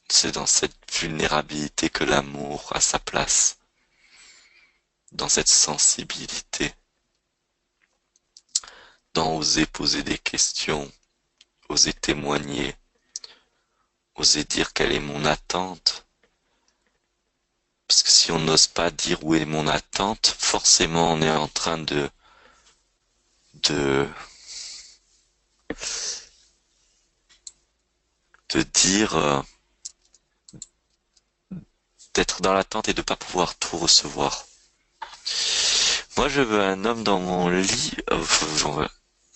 C'est dans cette vulnérabilité que l'amour a sa place, dans cette sensibilité, dans oser poser des questions, oser témoigner, oser dire quelle est mon attente. Parce que si on n'ose pas dire où est mon attente, forcément on est en train de, de dire, d'être dans l'attente et de pas pouvoir tout recevoir. Moi, je veux un homme dans mon lit.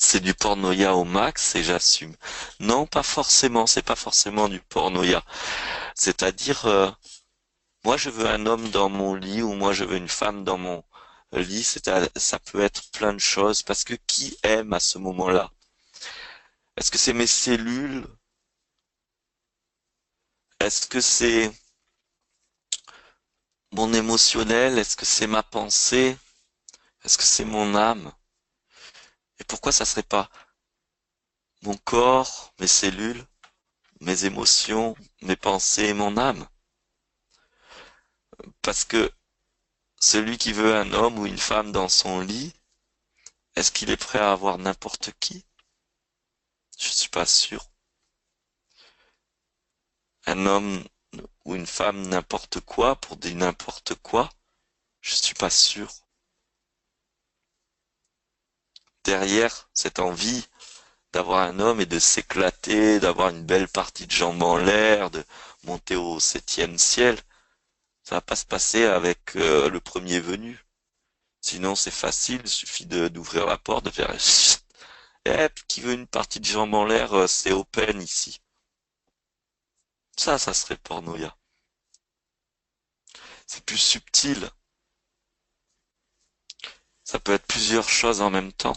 C'est du pornoïa au max et j'assume. Non, pas forcément. C'est pas forcément du pornoïa. C'est-à-dire, moi, je veux un homme dans mon lit ou moi, je veux une femme dans mon lit. Ça peut être plein de choses parce que qui aime à ce moment-là? Est-ce que c'est mes cellules? Est-ce que c'est mon émotionnel? Est-ce que c'est ma pensée? Est-ce que c'est mon âme? Et pourquoi ça serait pas mon corps, mes cellules, mes émotions, mes pensées et mon âme? Parce que celui qui veut un homme ou une femme dans son lit, est-ce qu'il est prêt à avoir n'importe qui? Je suis pas sûr. Un homme ou une femme n'importe quoi pour dire n'importe quoi, je suis pas sûr. Derrière cette envie d'avoir un homme et de s'éclater, d'avoir une belle partie de jambes en l'air, de monter au 7e ciel, ça va pas se passer avec le premier venu. Sinon c'est facile, il suffit d'ouvrir la porte, de faire eh, qui veut une partie de jambes en l'air, c'est open ici. Ça serait pornoïa. C'est plus subtil. Ça peut être plusieurs choses en même temps.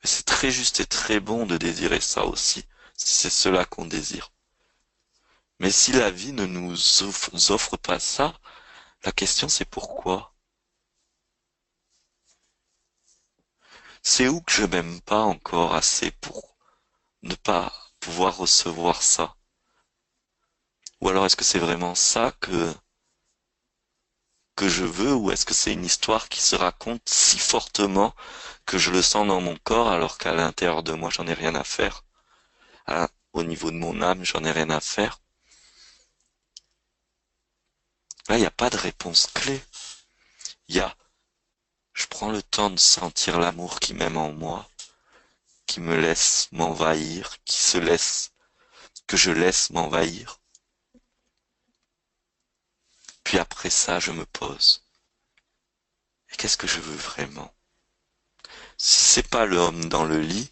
Et c'est très juste et très bon de désirer ça aussi, si c'est cela qu'on désire. Mais si la vie ne nous offre pas ça, la question c'est pourquoi? C'est où que je m'aime pas encore assez pour ne pas pouvoir recevoir ça? Ou alors est-ce que c'est vraiment ça que je veux, ou est-ce que c'est une histoire qui se raconte si fortement que je le sens dans mon corps alors qu'à l'intérieur de moi j'en ai rien à faire? Au niveau de mon âme, j'en ai rien à faire. Là, il n'y a pas de réponse clé. Il y a, je prends le temps de sentir l'amour qui m'aime en moi, qui me laisse m'envahir, que je laisse m'envahir. Puis après ça, je me pose. Et qu'est-ce que je veux vraiment? Si c'est pas l'homme dans le lit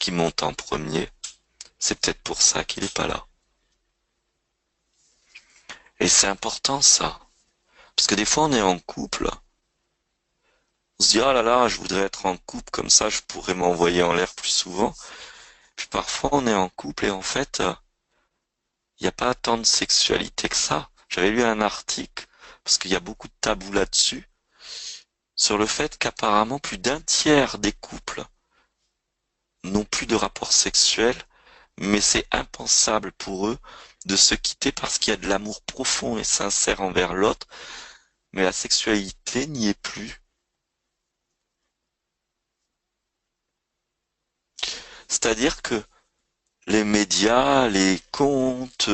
qui monte en premier, c'est peut-être pour ça qu'il est pas là. Et c'est important ça. Parce que des fois on est en couple, on se dit oh là là, je voudrais être en couple comme ça, je pourrais m'envoyer en l'air plus souvent. Puis parfois on est en couple et en fait, il n'y a pas tant de sexualité que ça. J'avais lu un article, parce qu'il y a beaucoup de tabous là-dessus, sur le fait qu'apparemment plus d'un tiers des couples n'ont plus de rapports sexuels, mais c'est impensable pour eux de se quitter parce qu'il y a de l'amour profond et sincère envers l'autre, mais la sexualité n'y est plus. C'est-à-dire que les médias, les contes,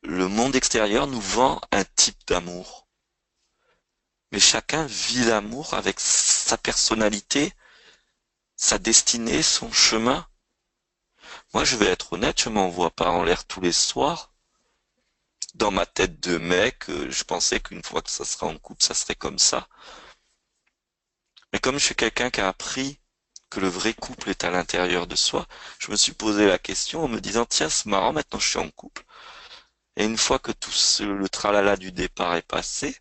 le monde extérieur nous vend un type d'amour. Mais chacun vit l'amour avec sa personnalité, sa destinée, son chemin. Moi, je vais être honnête, je m'envoie pas en l'air tous les soirs. Dans ma tête de mec, je pensais qu'une fois que ça serait en couple, ça serait comme ça. Mais comme je suis quelqu'un qui a appris que le vrai couple est à l'intérieur de soi, je me suis posé la question en me disant, tiens, c'est marrant, maintenant je suis en couple. Et une fois que le tralala du départ est passé,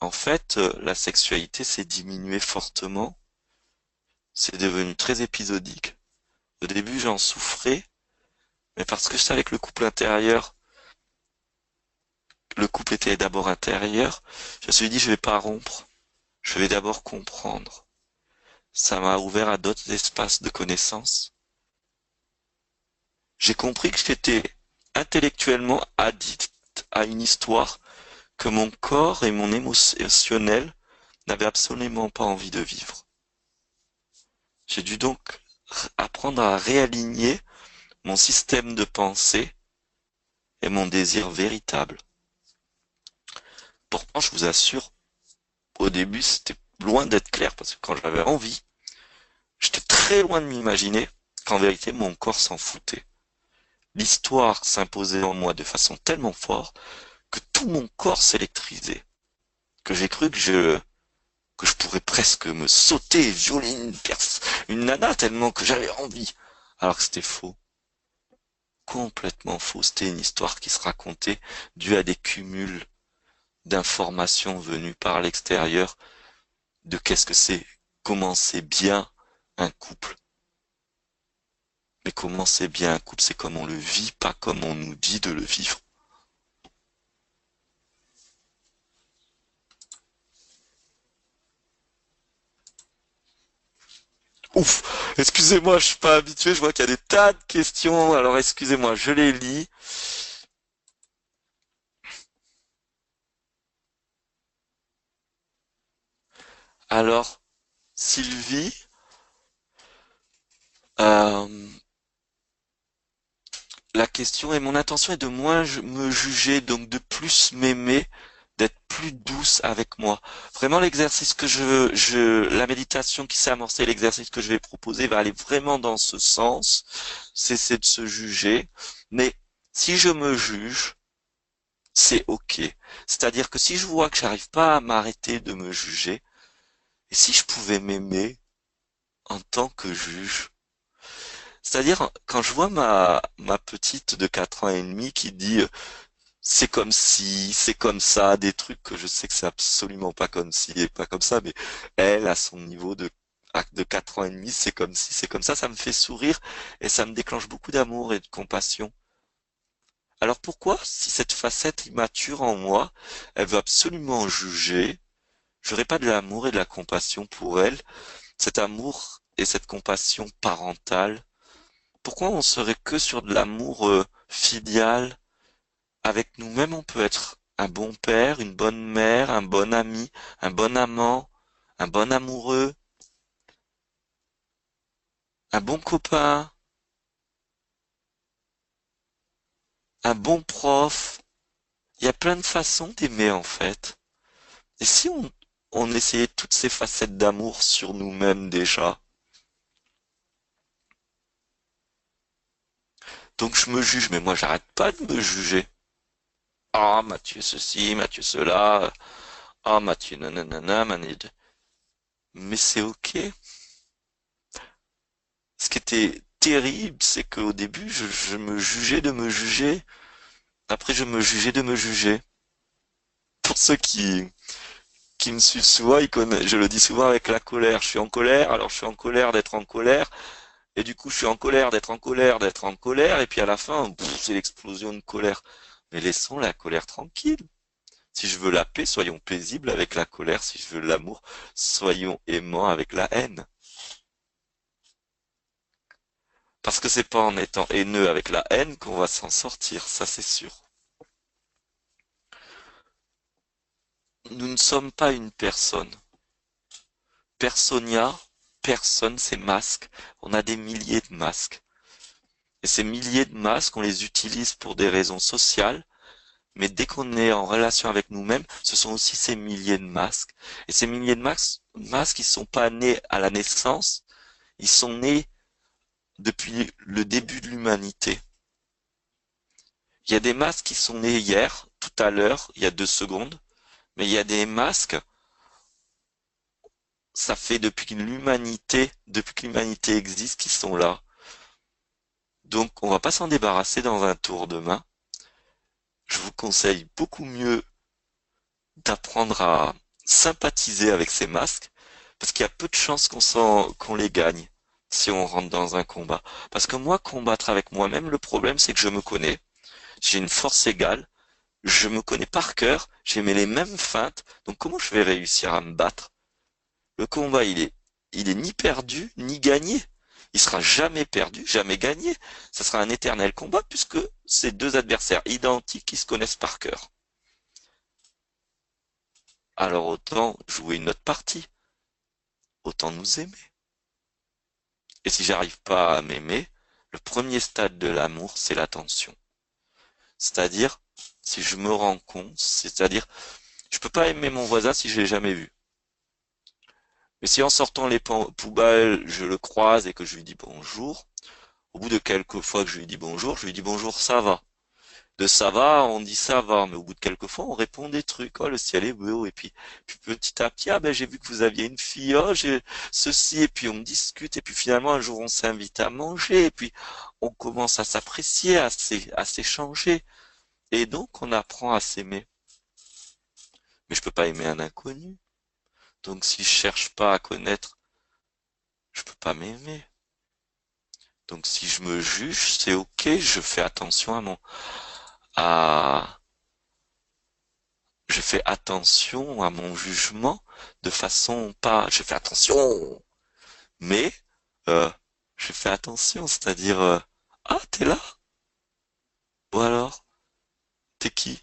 en fait, la sexualité s'est diminuée fortement. C'est devenu très épisodique. Au début, j'en souffrais, mais parce que je savais que le couple était d'abord intérieur, je me suis dit, je vais pas rompre. Je vais d'abord comprendre. Ça m'a ouvert à d'autres espaces de connaissances. J'ai compris que j'étais intellectuellement addict à une histoire que mon corps et mon émotionnel n'avaient absolument pas envie de vivre. J'ai dû donc apprendre à réaligner mon système de pensée et mon désir véritable. Pourtant, je vous assure, au début, c'était loin d'être clair parce que quand j'avais envie, j'étais très loin de m'imaginer qu'en vérité, mon corps s'en foutait. L'histoire s'imposait en moi de façon tellement forte que tout mon corps s'électrisait, que j'ai cru que je pourrais presque me sauter et violer une nana tellement que j'avais envie. Alors que c'était faux. Complètement faux. C'était une histoire qui se racontait due à des cumuls d'informations venues par l'extérieur de qu'est-ce que c'est, comment c'est bien un couple. Mais comment c'est bien un couple, c'est comme on le vit, pas comme on nous dit de le vivre. Ouf, excusez-moi, je suis pas habitué, je vois qu'il y a des tas de questions, alors excusez-moi, je les lis. Alors, Sylvie, euh, la question est, mon intention est de moins me juger, donc de plus m'aimer, d'être plus douce avec moi. Vraiment, l'exercice que la méditation qui s'est amorcée, l'exercice que je vais proposer va aller vraiment dans ce sens, cesser de se juger. Mais si je me juge, c'est ok. C'est-à-dire que si je vois que j'arrive pas à m'arrêter de me juger, et si je pouvais m'aimer en tant que juge, c'est-à-dire quand je vois ma petite de 4 ans et demi qui dit c'est comme si, c'est comme ça, des trucs que je sais que c'est absolument pas comme si et pas comme ça, mais elle, à son niveau de 4 ans et demi, c'est comme si, c'est comme ça me fait sourire et ça me déclenche beaucoup d'amour et de compassion. Alors pourquoi, si cette facette immature en moi, elle veut absolument juger, j'aurais pas de l'amour et de la compassion pour elle, cet amour et cette compassion parentale? Pourquoi on serait que sur de l'amour filial? Avec nous-mêmes, on peut être un bon père, une bonne mère, un bon ami, un bon amant, un bon amoureux, un bon copain, un bon prof. Il y a plein de façons d'aimer en fait. Et si on essayait toutes ces facettes d'amour sur nous-mêmes déjà? Donc je me juge, mais moi j'arrête pas de me juger. Ah, Mathieu ceci, Mathieu cela. Ah, Mathieu nanana, manide. Mais c'est ok. Ce qui était terrible, c'est qu'au début, je me jugeais de me juger. Après, je me jugeais de me juger. Pour ceux qui me suivent souvent, ils connaissent, je le dis souvent avec la colère. Je suis en colère, alors je suis en colère d'être en colère. Et du coup, je suis en colère d'être en colère, d'être en colère. Et puis à la fin, c'est l'explosion de colère. Mais laissons la colère tranquille. Si je veux la paix, soyons paisibles avec la colère. Si je veux l'amour, soyons aimants avec la haine. Parce que c'est pas en étant haineux avec la haine qu'on va s'en sortir, ça c'est sûr. Nous ne sommes pas une personne. Personnia, personne, c'est masque. On a des milliers de masques. Et ces milliers de masques, on les utilise pour des raisons sociales, mais dès qu'on est en relation avec nous-mêmes, ce sont aussi ces milliers de masques. Et ces milliers de masques, ils sont pas nés à la naissance, ils sont nés depuis le début de l'humanité. Il y a des masques qui sont nés hier, tout à l'heure, il y a 2 secondes, mais il y a des masques, ça fait depuis que l'humanité existe, qui sont là. Donc on va pas s'en débarrasser dans un tour de main. Je vous conseille beaucoup mieux d'apprendre à sympathiser avec ces masques, parce qu'il y a peu de chances qu'on les gagne si on rentre dans un combat. Parce que moi, combattre avec moi-même, le problème c'est que je me connais. J'ai une force égale, je me connais par cœur, j'ai les mêmes feintes, donc comment je vais réussir à me battre? Le combat, il est ni perdu, ni gagné. Il sera jamais perdu, jamais gagné. Ça sera un éternel combat puisque c'est deux adversaires identiques qui se connaissent par cœur. Alors autant jouer une autre partie, autant nous aimer. Et si j'arrive pas à m'aimer, le premier stade de l'amour, c'est l'attention. C'est-à-dire, si je me rends compte, c'est-à-dire, je peux pas aimer mon voisin si je l'ai jamais vu. Mais si en sortant les poubelles, je le croise et que je lui dis bonjour, au bout de quelques fois que je lui dis bonjour, je lui dis bonjour, ça va. De ça va, on dit ça va, mais au bout de quelques fois, on répond des trucs. Oh, le ciel est bleu, et puis petit à petit, ah ben j'ai vu que vous aviez une fille, oh j'ai ceci, et puis on discute, et puis finalement un jour on s'invite à manger, et puis on commence à s'apprécier, à s'échanger, et donc on apprend à s'aimer. Mais je peux pas aimer un inconnu. Donc si je cherche pas à connaître, je peux pas m'aimer. Donc si je me juge, c'est ok, je fais attention à, je fais attention à mon jugement de façon pas, je fais attention, mais euh, je fais attention, c'est-à-dire ah t'es là, ou alors t'es qui,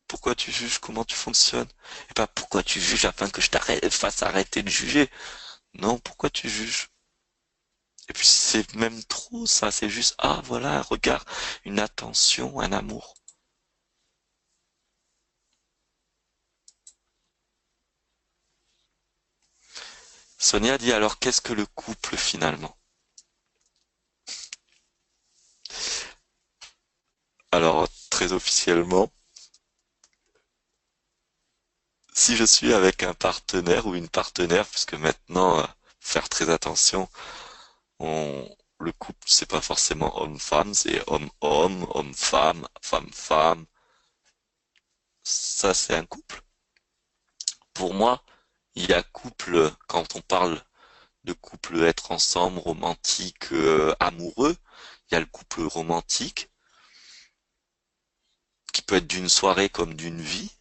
pourquoi tu juges, comment tu fonctionnes, et pas pourquoi tu juges afin que je t'arrête, fasse arrêter de juger, non pourquoi tu juges. Et puis c'est même trop ça, c'est juste ah voilà un regard, une attention, un amour. Sonia dit alors qu'est-ce que le couple finalement? Alors très officiellement, si je suis avec un partenaire ou une partenaire, puisque maintenant, faire très attention, on, le couple, c'est pas forcément homme-femme, c'est homme-homme, homme-femme, femme-femme. Ça, c'est un couple. Pour moi, il y a couple, quand on parle de couple être ensemble, romantique, amoureux, il y a le couple romantique, qui peut être d'une soirée comme d'une vie,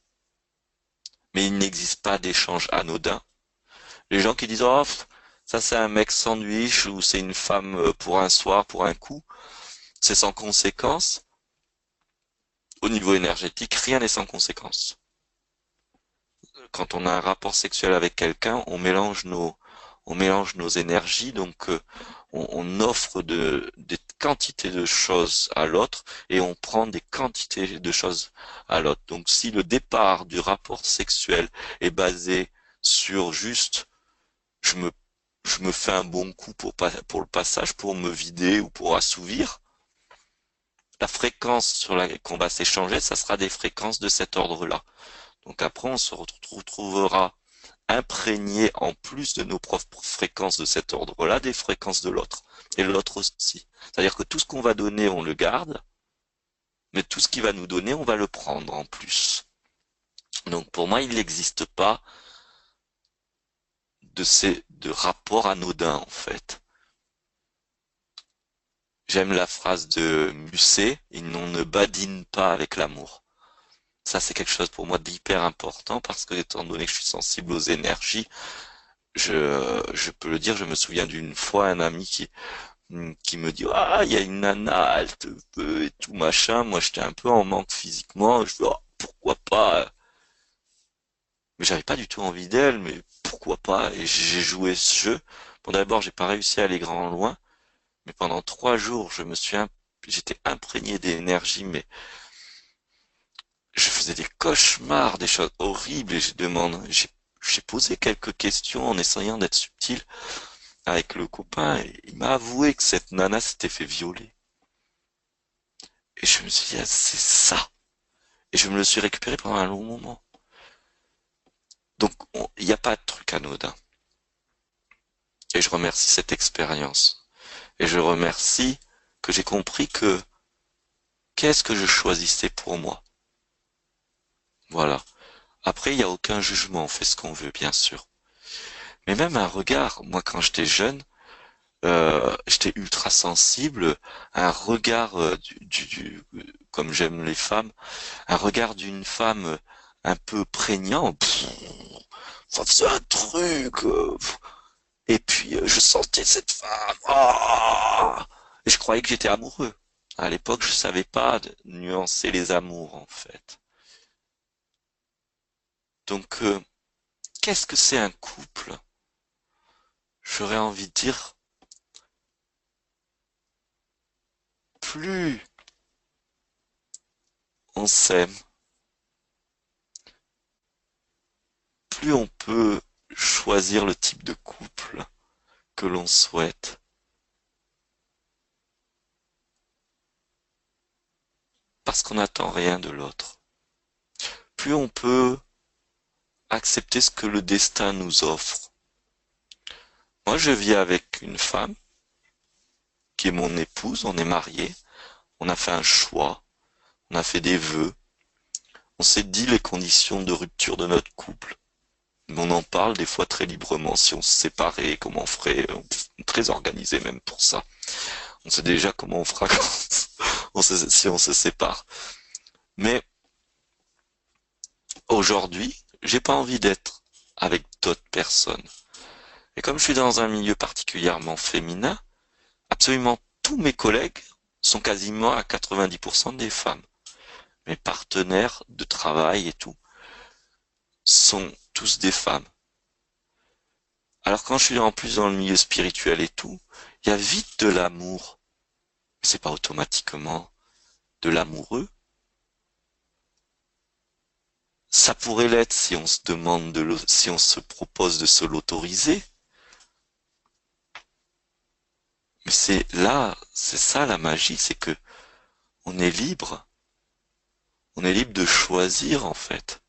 mais il n'existe pas d'échange anodin. Les gens qui disent oh ça c'est un mec sandwich ou c'est une femme pour un soir, pour un coup, c'est sans conséquence. Au niveau énergétique, rien n'est sans conséquence. Quand on a un rapport sexuel avec quelqu'un, on mélange nos énergies, donc on offre des quantités de choses à l'autre et on prend des quantités de choses à l'autre. Donc si le départ du rapport sexuel est basé sur juste je me je me fais un bon coup pour le passage, pour me vider ou pour assouvir, la fréquence sur laquelle qu'on va s'échanger, ça sera des fréquences de cet ordre-là. Donc après, on se retrouvera imprégné en plus de nos propres fréquences de cet ordre-là, des fréquences de l'autre. Et l'autre aussi. C'est-à-dire que tout ce qu'on va donner, on le garde. mais tout ce qu'il va nous donner, on va le prendre en plus. Donc pour moi, il n'existe pas de rapport anodin en fait. J'aime la phrase de Musset, et on ne badine pas avec l'amour. Ça, c'est quelque chose pour moi d'hyper important parce que, étant donné que je suis sensible aux énergies, je peux le dire, je me souviens d'une fois un ami qui me dit, ah, il y a une nana, elle te veut et tout machin. Moi, j'étais un peu en manque physiquement. Je dis, oh, pourquoi pas? Mais j'avais pas du tout envie d'elle, mais pourquoi pas? Et j'ai joué ce jeu. Bon, d'abord, j'ai pas réussi à aller grand loin, mais pendant 3 jours, j'étais imprégné d'énergie, mais je faisais des cauchemars, des choses horribles, et j'ai posé quelques questions en essayant d'être subtil avec le copain, et il m'a avoué que cette nana s'était fait violer. Et je me suis dit, ah, c'est ça. Et je me le suis récupéré pendant un long moment. Donc, il n'y a pas de truc anodin. Et je remercie cette expérience. Et je remercie que j'ai compris que qu'est-ce que je choisissais pour moi. Voilà. Après, il n'y a aucun jugement, on fait ce qu'on veut, bien sûr. Mais même un regard, moi quand j'étais jeune, j'étais ultra sensible, un regard comme j'aime les femmes, un regard d'une femme un peu prégnant, ça faisait un truc, et puis je sentais cette femme, et je croyais que j'étais amoureux. À l'époque, je savais pas nuancer les amours en fait. Donc, qu'est-ce que c'est un couple? J'aurais envie de dire, plus on s'aime, plus on peut choisir le type de couple que l'on souhaite, parce qu'on n'attend rien de l'autre. Plus on peut accepter ce que le destin nous offre. Moi, je vis avec une femme qui est mon épouse, on est mariés, on a fait un choix, on a fait des vœux, on s'est dit les conditions de rupture de notre couple. Mais on en parle des fois très librement si on se séparait, comment on ferait, on est très organisé même pour ça. On sait déjà comment on fera si on se sépare. Mais aujourd'hui, j'ai pas envie d'être avec d'autres personnes. Et comme je suis dans un milieu particulièrement féminin, absolument tous mes collègues sont quasiment à 90% des femmes. Mes partenaires de travail et tout sont tous des femmes. Alors quand je suis en plus dans le milieu spirituel et tout, il y a vite de l'amour. C'est pas automatiquement de l'amoureux. Ça pourrait l'être si on se demande si on se propose de se l'autoriser. Mais c'est ça la magie, c'est que on est libre. On est libre de choisir, en fait.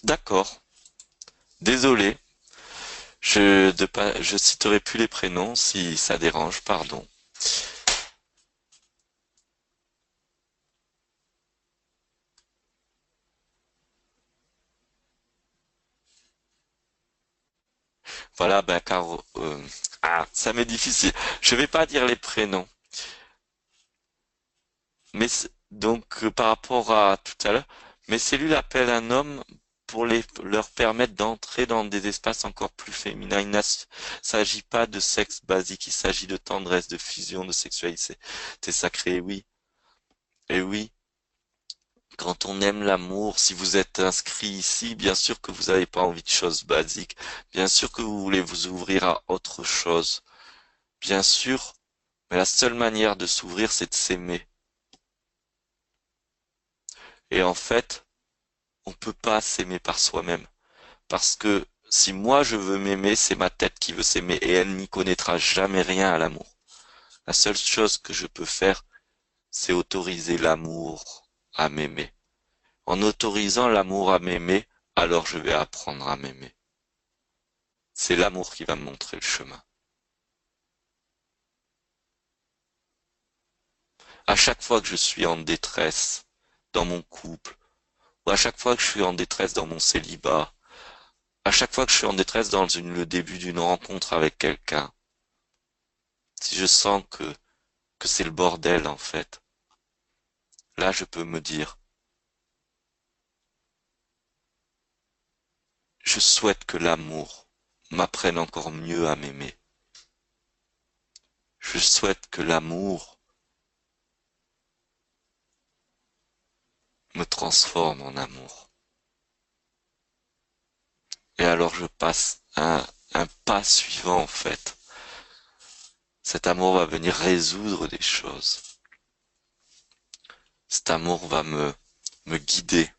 D'accord. Désolé. Je citerai plus les prénoms si ça dérange, pardon. Voilà, ben, car, ça m'est difficile. Je vais pas dire les prénoms. Mais donc par rapport à tout à l'heure, mes cellules appellent un homme pour leur permettre d'entrer dans des espaces encore plus féminins. Il ne s'agit pas de sexe basique, il s'agit de tendresse, de fusion, de sexualité. C'est sacré, et oui. Quand on aime l'amour, si vous êtes inscrit ici, bien sûr que vous n'avez pas envie de choses basiques. Bien sûr que vous voulez vous ouvrir à autre chose. Bien sûr, mais la seule manière de s'ouvrir, c'est de s'aimer. Et en fait, on peut pas s'aimer par soi-même. Parce que si moi je veux m'aimer, c'est ma tête qui veut s'aimer et elle n'y connaîtra jamais rien à l'amour. La seule chose que je peux faire, c'est autoriser l'amour à m'aimer. En autorisant l'amour à m'aimer, alors je vais apprendre à m'aimer. c'est l'amour qui va me montrer le chemin. À chaque fois que je suis en détresse dans mon couple, ou à chaque fois que je suis en détresse dans mon célibat, à chaque fois que je suis en détresse dans le début d'une rencontre avec quelqu'un, si je sens que c'est le bordel en fait, là je peux me dire, je souhaite que l'amour m'apprenne encore mieux à m'aimer. Je souhaite que l'amour me transforme en amour. Et alors je passe un pas suivant en fait. Cet amour va venir résoudre des choses. Cet amour va me guider.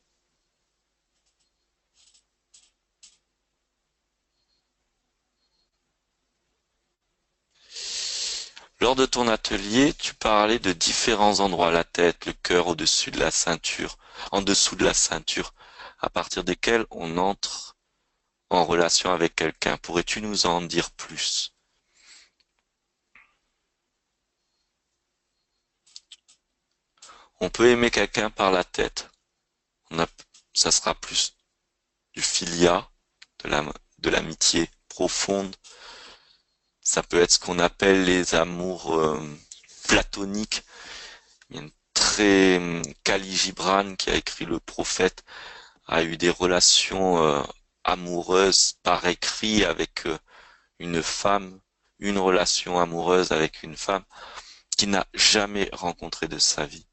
Lors de ton atelier, tu parlais de différents endroits, la tête, le cœur, au-dessus de la ceinture, en dessous de la ceinture, à partir desquels on entre en relation avec quelqu'un. Pourrais-tu nous en dire plus? On peut aimer quelqu'un par la tête. On a, ça sera plus du philia, de l'amitié profonde. Ça peut être ce qu'on appelle les amours platoniques. Il y a une Khalil Gibran qui a écrit Le Prophète a eu des relations amoureuses par écrit avec une femme, une relation amoureuse avec une femme qu'il n'a jamais rencontrée de sa vie.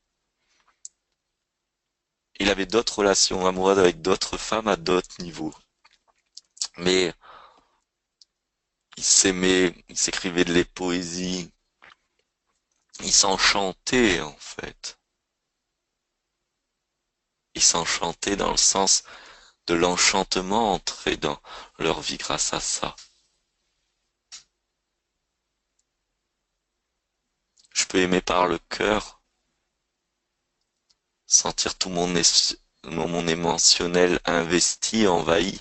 Il avait d'autres relations amoureuses avec d'autres femmes à d'autres niveaux. Mais il s'aimait, il s'écrivait de les poésies, il s'enchantait en fait. Il s'enchantait dans le sens de l'enchantement entré dans leur vie grâce à ça. Je peux aimer par le cœur, sentir tout mon émotionnel investi, envahi.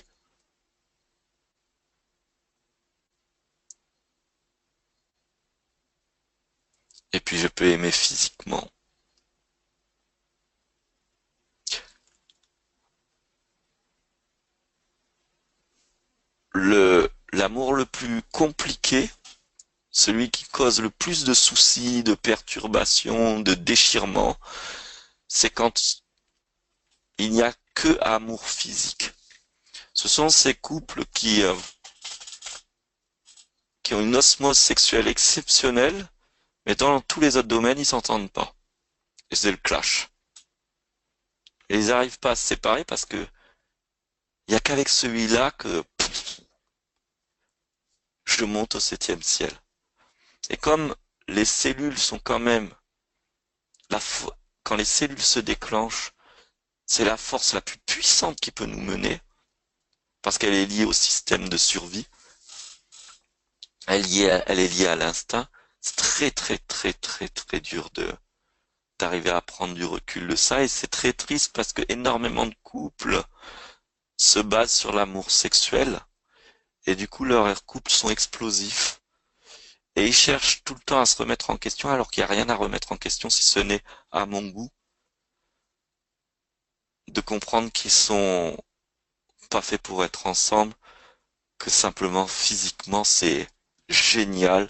Et puis je peux aimer physiquement. L'amour le plus compliqué, celui qui cause le plus de soucis, de perturbations, de déchirements, c'est quand il n'y a que amour physique. Ce sont ces couples qui ont une osmose sexuelle exceptionnelle, mais dans tous les autres domaines, ils s'entendent pas. Et c'est le clash. Et ils n'arrivent pas à se séparer parce que il y a qu'avec celui-là que je monte au 7e ciel. Et comme les cellules sont quand même la quand les cellules se déclenchent, c'est la force la plus puissante qui peut nous mener, parce qu'elle est liée au système de survie, elle est liée à l'instinct. C'est très très très très très dur d'arriver à prendre du recul de ça, et c'est très triste parce que énormément de couples se basent sur l'amour sexuel, et du coup leurs couples sont explosifs. Et ils cherchent tout le temps à se remettre en question alors qu'il n'y a rien à remettre en question si ce n'est, à mon goût, de comprendre qu'ils sont pas faits pour être ensemble, que simplement physiquement c'est génial,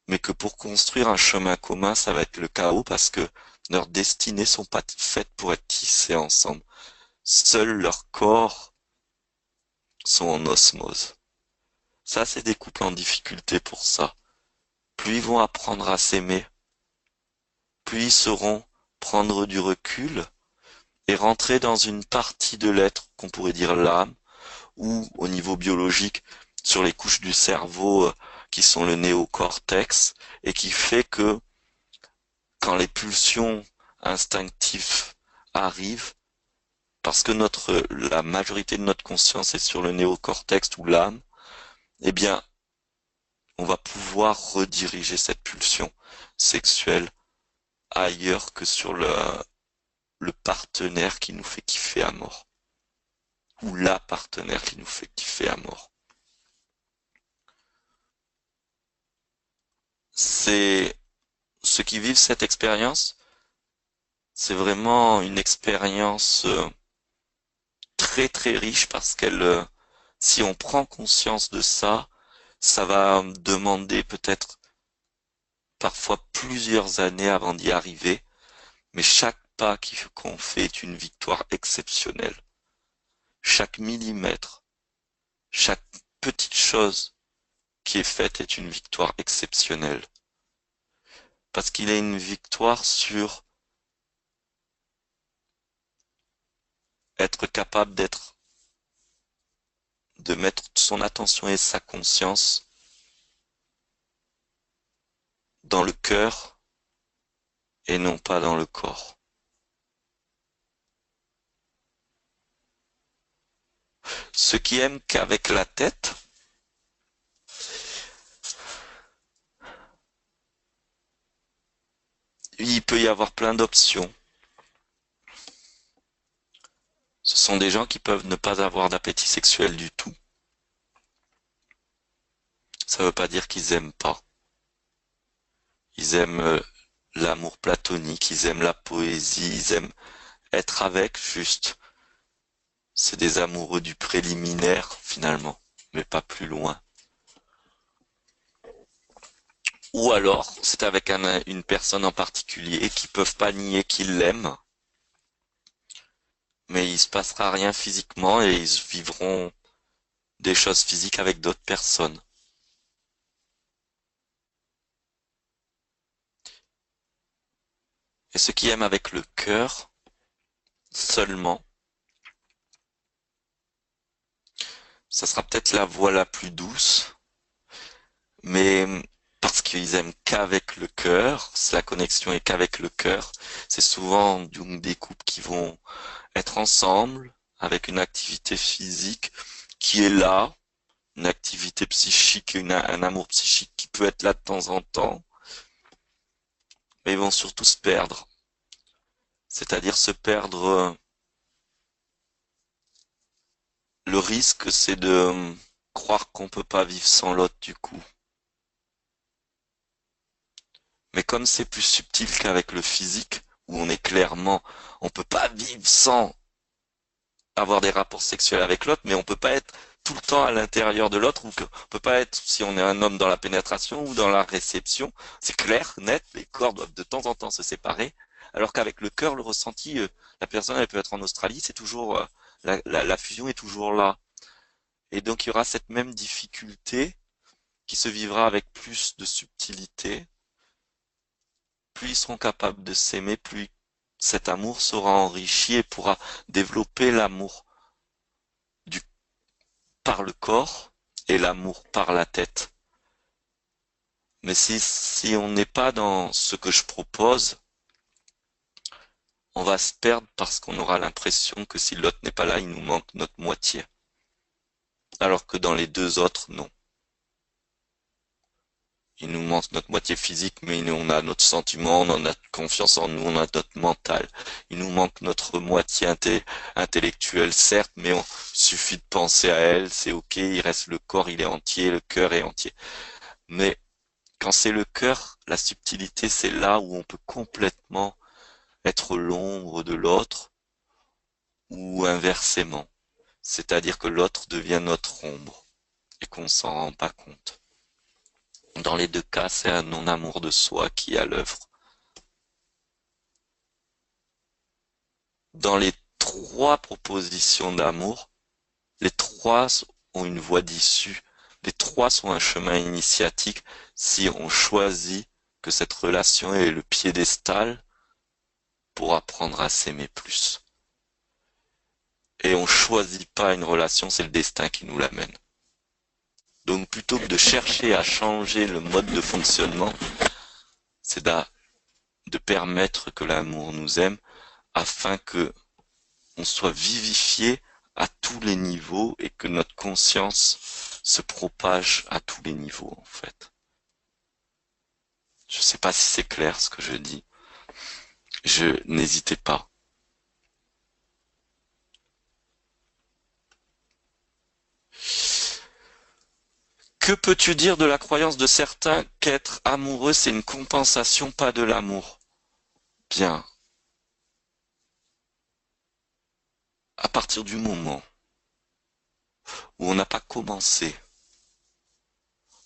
mais que pour construire un chemin commun, ça va être le chaos parce que leurs destinées sont pas faites pour être tissées ensemble. Seuls leurs corps sont en osmose. Ça, c'est des couples en difficulté pour ça. Plus ils vont apprendre à s'aimer, plus ils sauront prendre du recul et rentrer dans une partie de l'être qu'on pourrait dire l'âme, ou au niveau biologique, sur les couches du cerveau qui sont le néocortex, et qui fait que quand les pulsions instinctives arrivent, parce que la majorité de notre conscience est sur le néocortex ou l'âme, eh bien, on va pouvoir rediriger cette pulsion sexuelle ailleurs que sur le partenaire qui nous fait kiffer à mort. Ou la partenaire qui nous fait kiffer à mort. c'est ceux qui vivent cette expérience, c'est vraiment une expérience très très riche parce qu'elle, si on prend conscience de ça, ça va demander peut-être parfois plusieurs années avant d'y arriver, mais chaque pas qu'on fait est une victoire exceptionnelle. Chaque millimètre, chaque petite chose qui est faite est une victoire exceptionnelle. Parce qu'il est une victoire sur être capable de mettre son attention et sa conscience dans le cœur et non pas dans le corps. Ceux qui aiment qu'avec la tête, il peut y avoir plein d'options. Ce sont des gens qui peuvent ne pas avoir d'appétit sexuel du tout. Ça veut pas dire qu'ils aiment pas. Ils aiment l'amour platonique, ils aiment la poésie, ils aiment être avec juste. C'est des amoureux du préliminaire finalement, mais pas plus loin. Ou alors, c'est avec une personne en particulier qui peuvent pas nier qu'ils l'aiment, mais il se passera rien physiquement et ils vivront des choses physiques avec d'autres personnes. Et ceux qui aiment avec le cœur seulement, ça sera peut-être la voie la plus douce, mais parce qu'ils aiment qu'avec le cœur, la connexion est qu'avec le cœur, c'est souvent des couples qui vont être ensemble avec une activité physique qui est là, une activité psychique, un amour psychique qui peut être là de temps en temps, mais ils vont surtout se perdre. C'est-à-dire se perdre, le risque c'est de croire qu'on peut pas vivre sans l'autre du coup. Mais comme c'est plus subtil qu'avec le physique, où on est clairement, on peut pas vivre sans avoir des rapports sexuels avec l'autre, mais on peut pas être tout le temps à l'intérieur de l'autre, ou on peut pas être, si on est un homme, dans la pénétration ou dans la réception. C'est clair, net, les corps doivent de temps en temps se séparer, alors qu'avec le cœur, le ressenti, la personne, elle peut être en Australie, c'est toujours, la fusion est toujours là. Et donc il y aura cette même difficulté qui se vivra avec plus de subtilité. Plus ils seront capables de s'aimer, plus cet amour sera enrichi et pourra développer l'amour du par le corps et l'amour par la tête. Mais si on n'est pas dans ce que je propose, on va se perdre parce qu'on aura l'impression que si l'autre n'est pas là, il nous manque notre moitié. Alors que dans les deux autres, non. Il nous manque notre moitié physique, mais on a notre sentiment, on a confiance en nous, on a notre mental. Il nous manque notre moitié intellectuelle, certes, mais il suffit de penser à elle, c'est ok, il reste le corps, il est entier, le cœur est entier. Mais quand c'est le cœur, la subtilité, c'est là où on peut complètement être l'ombre de l'autre, ou inversement. C'est-à-dire que l'autre devient notre ombre, et qu'on s'en rend pas compte. Dans les deux cas, c'est un non-amour de soi qui est à l'œuvre. Dans les trois propositions d'amour, les trois ont une voie d'issue. Les trois sont un chemin initiatique si on choisit que cette relation est le piédestal pour apprendre à s'aimer plus. Et on choisit pas une relation, c'est le destin qui nous l'amène. Donc plutôt que de chercher à changer le mode de fonctionnement, c'est de permettre que l'amour nous aime afin que on soit vivifié à tous les niveaux et que notre conscience se propage à tous les niveaux en fait. Je sais pas si c'est clair ce que je dis. N'hésitez pas. Que peux-tu dire de la croyance de certains qu'être amoureux, c'est une compensation, pas de l'amour? Bien, à partir du moment où on n'a pas commencé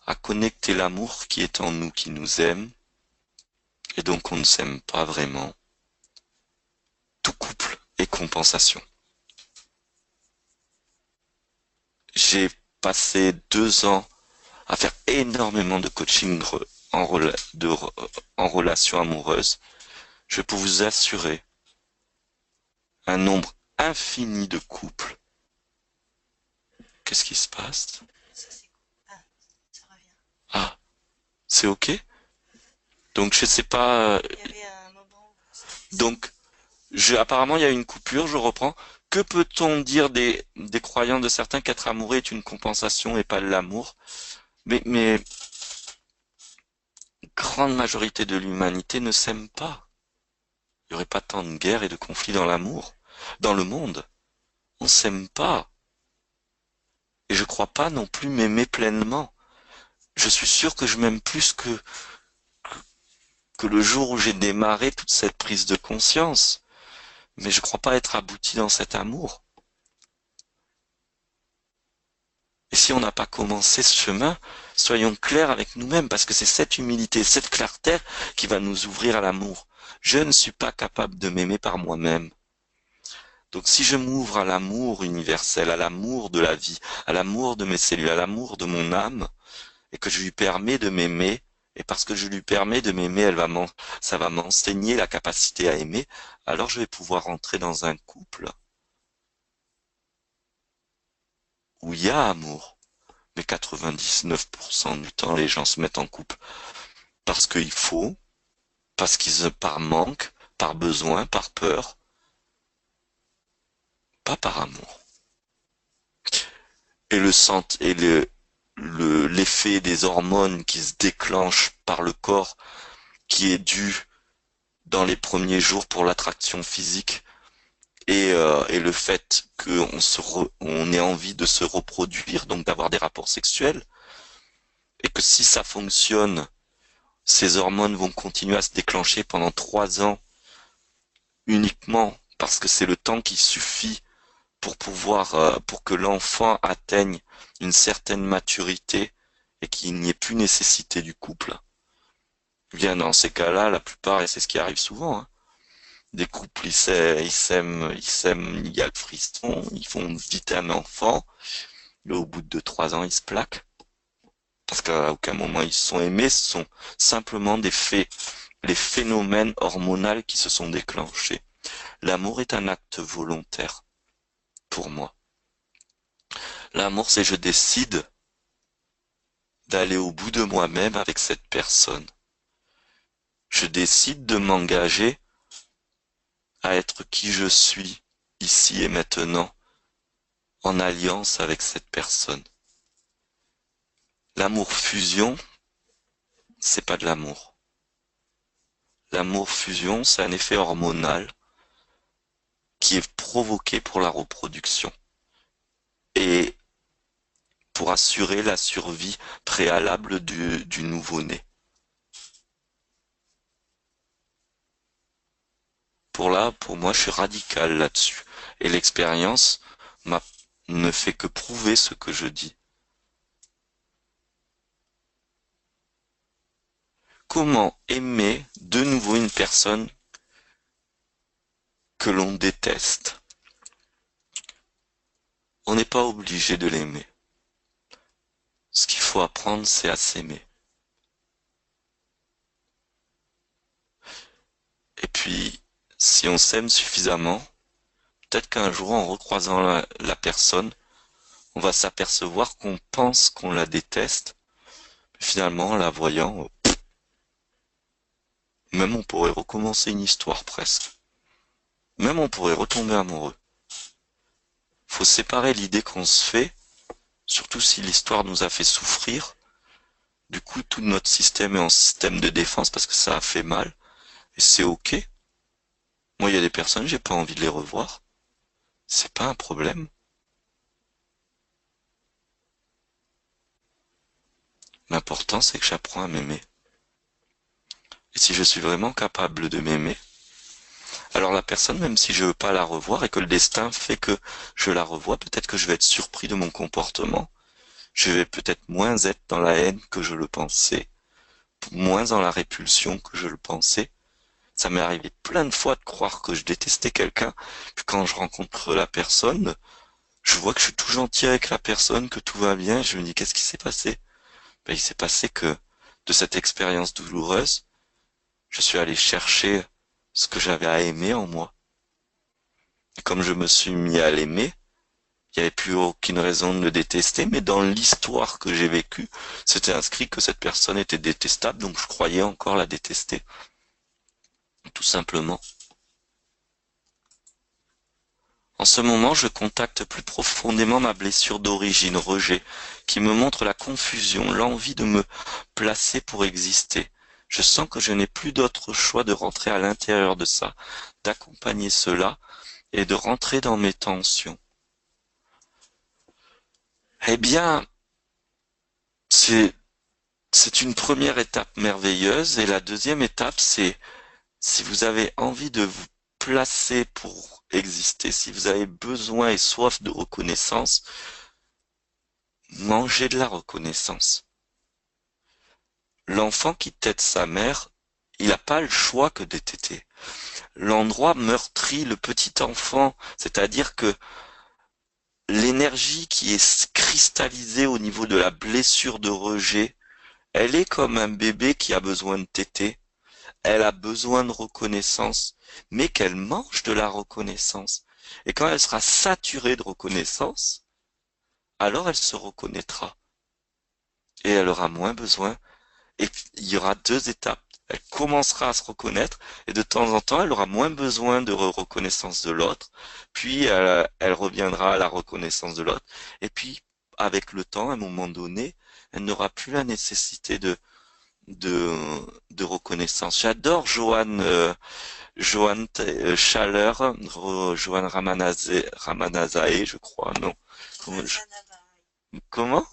à connecter l'amour qui est en nous, qui nous aime, et donc on ne s'aime pas vraiment, tout couple est compensation. J'ai passé 2 ans à faire énormément de coaching en relation amoureuse. Je peux vous assurer un nombre infini de couples. Qu'est-ce qui se passe? Ça c'est cool. Ah, ça revient. Ah, c'est ok? Donc je sais pas. Il y avait un moment où Donc apparemment il y a une coupure. Je reprends. Que peut-on dire des croyants de certains qu'être amoureux est une compensation et pas de l'amour? Mais grande majorité de l'humanité ne s'aime pas. Il n'y aurait pas tant de guerres et de conflits dans l'amour, dans le monde. On s'aime pas. Et je crois pas non plus m'aimer pleinement. Je suis sûr que je m'aime plus que le jour où j'ai démarré toute cette prise de conscience. Mais je crois pas être abouti dans cet amour. Et si on n'a pas commencé ce chemin, soyons clairs avec nous-mêmes, parce que c'est cette humilité, cette clarté qui va nous ouvrir à l'amour. Je ne suis pas capable de m'aimer par moi-même. Donc si je m'ouvre à l'amour universel, à l'amour de la vie, à l'amour de mes cellules, à l'amour de mon âme, et que je lui permets de m'aimer, et parce que je lui permets de m'aimer, ça va m'enseigner la capacité à aimer, alors je vais pouvoir entrer dans un couple où il y a amour. Mais 99% du temps, les gens se mettent en couple parce qu'il faut, parce qu'ils par manque, par besoin, par peur, pas par amour. Et l'effet des hormones qui se déclenchent par le corps, qui est dû dans les premiers jours pour l'attraction physique et le fait on ait envie de se reproduire, donc d'avoir des rapports sexuels, et que si ça fonctionne, ces hormones vont continuer à se déclencher pendant 3 ans uniquement parce que c'est le temps qui suffit pour que l'enfant atteigne une certaine maturité et qu'il n'y ait plus nécessité du couple. Bien dans ces cas-là, la plupart, et c'est ce qui arrive souvent, hein, des couples, ils s'aiment, il y a le frisson, ils font vite un enfant, et au bout de 2, 3 ans, ils se plaquent. Parce qu'à aucun moment ils se sont aimés, ce sont simplement les phénomènes hormonaux qui se sont déclenchés. L'amour est un acte volontaire, pour moi. L'amour, c'est je décide d'aller au bout de moi-même avec cette personne. Je décide de m'engager à être qui je suis, ici et maintenant, en alliance avec cette personne. L'amour fusion, c'est pas de l'amour. L'amour fusion, c'est un effet hormonal qui est provoqué pour la reproduction et pour assurer la survie préalable du nouveau-né. Pour moi, je suis radical là-dessus. Et l'expérience ne fait que prouver ce que je dis. Comment aimer de nouveau une personne que l'on déteste? On n'est pas obligé de l'aimer. Ce qu'il faut apprendre, c'est à s'aimer. Et puis, si on s'aime suffisamment, peut-être qu'un jour, en recroisant la personne, on va s'apercevoir qu'on pense qu'on la déteste. Mais finalement, en la voyant, même on pourrait recommencer une histoire presque. Même on pourrait retomber amoureux. Faut séparer l'idée qu'on se fait, surtout si l'histoire nous a fait souffrir. Du coup, tout notre système est en système de défense parce que ça a fait mal. Et c'est ok. Moi, il y a des personnes, j'ai pas envie de les revoir. C'est pas un problème. L'important, c'est que j'apprends à m'aimer. Et si je suis vraiment capable de m'aimer, alors la personne, même si je veux pas la revoir et que le destin fait que je la revois, peut-être que je vais être surpris de mon comportement. Je vais peut-être moins être dans la haine que je le pensais, moins dans la répulsion que je le pensais. Ça m'est arrivé plein de fois de croire que je détestais quelqu'un, puis quand je rencontre la personne, je vois que je suis tout gentil avec la personne, que tout va bien, je me dis qu'est-ce qui s'est passé? Ben, il s'est passé que de cette expérience douloureuse, je suis allé chercher ce que j'avais à aimer en moi. Et comme je me suis mis à l'aimer, il n'y avait plus aucune raison de le détester, mais dans l'histoire que j'ai vécue, c'était inscrit que cette personne était détestable, donc je croyais encore la détester, tout simplement. En ce moment, je contacte plus profondément ma blessure d'origine, rejet, qui me montre la confusion, l'envie de me placer pour exister. Je sens que je n'ai plus d'autre choix de rentrer à l'intérieur de ça, d'accompagner cela et de rentrer dans mes tensions. Eh bien, c'est c'est une première étape merveilleuse et la deuxième étape, c'est si vous avez envie de vous placer pour exister, si vous avez besoin et soif de reconnaissance, mangez de la reconnaissance. L'enfant qui tète sa mère, il n'a pas le choix que de téter. L'endroit meurtrit le petit enfant, c'est-à-dire que l'énergie qui est cristallisée au niveau de la blessure de rejet, elle est comme un bébé qui a besoin de téter. Elle a besoin de reconnaissance, mais qu'elle mange de la reconnaissance. Et quand elle sera saturée de reconnaissance, alors elle se reconnaîtra. Et elle aura moins besoin. Et il y aura deux étapes. Elle commencera à se reconnaître et de temps en temps, elle aura moins besoin de reconnaissance de l'autre. Puis elle reviendra à la reconnaissance de l'autre. Et puis, avec le temps, à un moment donné, elle n'aura plus la nécessité de, de reconnaissance. J'adore Joanne Chaleur, Joanne Ramanazae, je crois, non. Comment, comment?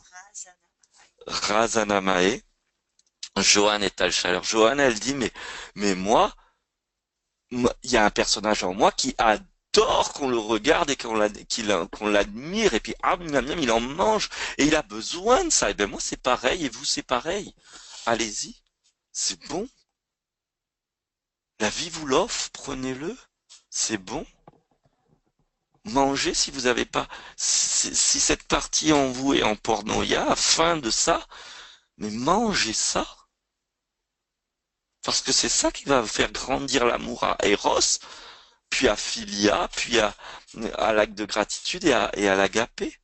Razanamae. Joanne est à Chaleur. Joanne, elle dit, mais moi, il y a un personnage en moi qui adore qu'on le regarde et qu'on l'admire et puis ah, miam, miam, il en mange et il a besoin de ça. Et ben moi c'est pareil et vous c'est pareil. Allez-y, c'est bon. La vie vous l'offre, prenez-le. C'est bon. Mangez si vous avez pas, si cette partie en vous est en pornoïa, fin de ça, mais mangez ça. Parce que c'est ça qui va faire grandir l'amour à Eros, puis à Philia, puis à l'acte de gratitude et à l'agapé.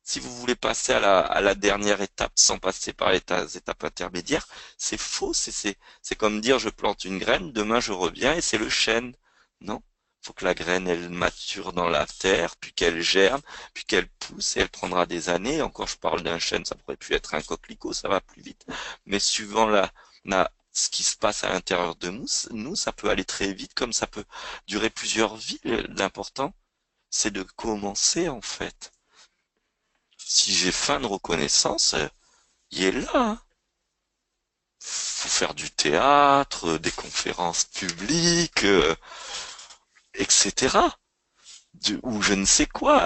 Si vous voulez passer à la dernière étape sans passer par les étapes intermédiaires, c'est faux. C'est comme dire je plante une graine, demain je reviens et c'est le chêne. Non. Faut que la graine, elle mature dans la terre, puis qu'elle germe, puis qu'elle pousse, et elle prendra des années. Encore, je parle d'un chêne, ça pourrait plus être un coquelicot, ça va plus vite. Mais suivant ce qui se passe à l'intérieur de nous, ça peut aller très vite, comme ça peut durer plusieurs vies. L'important, c'est de commencer, en fait. Si j'ai faim de reconnaissance, il est là, hein. Faut faire du théâtre, des conférences publiques, etc. Ou je ne sais quoi,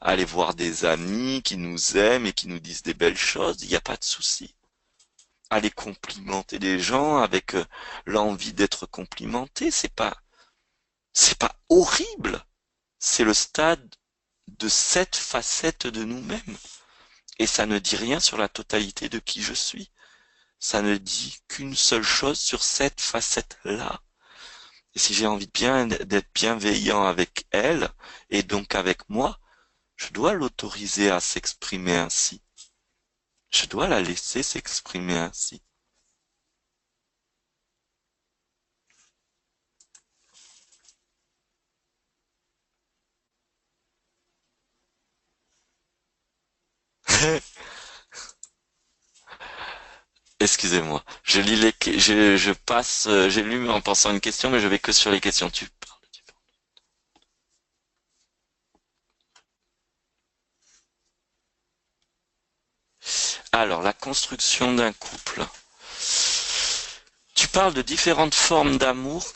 aller voir des amis qui nous aiment et qui nous disent des belles choses, il n'y a pas de souci. Aller complimenter des gens avec l'envie d'être complimenté, c'est pas horrible. C'est le stade de cette facette de nous-mêmes. Et ça ne dit rien sur la totalité de qui je suis. Ça ne dit qu'une seule chose sur cette facette-là. Et si j'ai envie d'être bienveillant avec elle, et donc avec moi, je dois l'autoriser à s'exprimer ainsi. Je dois la laisser s'exprimer ainsi. Excusez-moi. Je lis je passe, j'ai lu en pensant à une question, mais je vais que sur les questions. Tu parles, tu parles. Alors, la construction d'un couple. Tu parles de différentes formes d'amour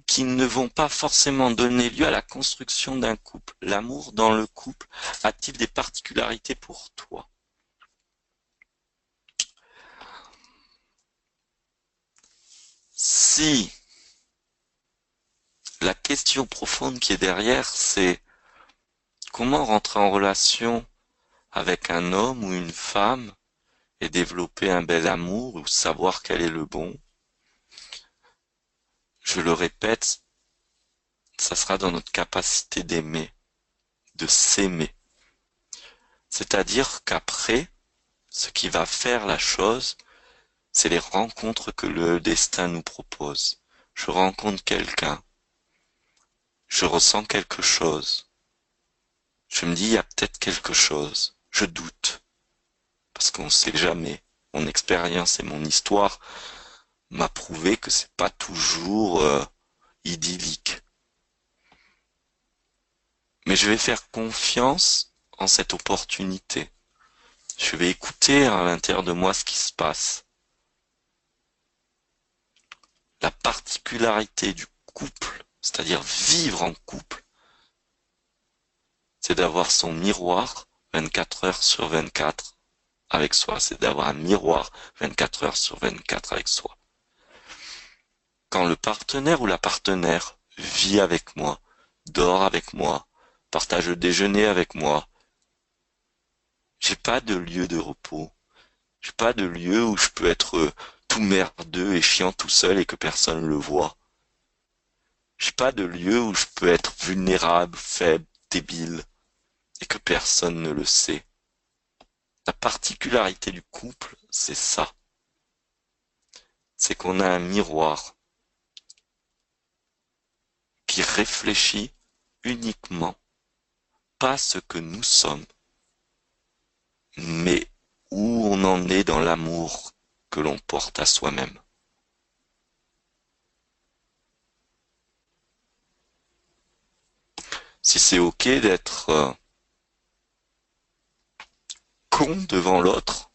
qui ne vont pas forcément donner lieu à la construction d'un couple. L'amour dans le couple a-t-il des particularités pour toi? Si la question profonde qui est derrière, c'est comment rentrer en relation avec un homme ou une femme et développer un bel amour ou savoir quel est le bon, je le répète, ça sera dans notre capacité d'aimer, de s'aimer. C'est-à-dire qu'après, ce qui va faire la chose, c'est les rencontres que le destin nous propose. Je rencontre quelqu'un, je ressens quelque chose, je me dis il y a peut-être quelque chose, je doute, parce qu'on ne sait jamais. Mon expérience et mon histoire m'a prouvé que c'est pas toujours idyllique. Mais je vais faire confiance en cette opportunité. Je vais écouter à l'intérieur de moi ce qui se passe. La particularité du couple, c'est-à-dire vivre en couple, c'est d'avoir son miroir 24 heures sur 24 avec soi. C'est d'avoir un miroir 24 heures sur 24 avec soi. Quand le partenaire ou la partenaire vit avec moi, dort avec moi, partage le déjeuner avec moi, j'ai pas de lieu de repos. J'ai pas de lieu où je peux être tout merdeux et chiant tout seul et que personne le voit. J'ai pas de lieu où je peux être vulnérable, faible, débile et que personne ne le sait. La particularité du couple, c'est ça. C'est qu'on a un miroir qui réfléchit uniquement pas ce que nous sommes, mais où on en est dans l'amour que l'on porte à soi-même. Si c'est ok d'être con devant l'autre,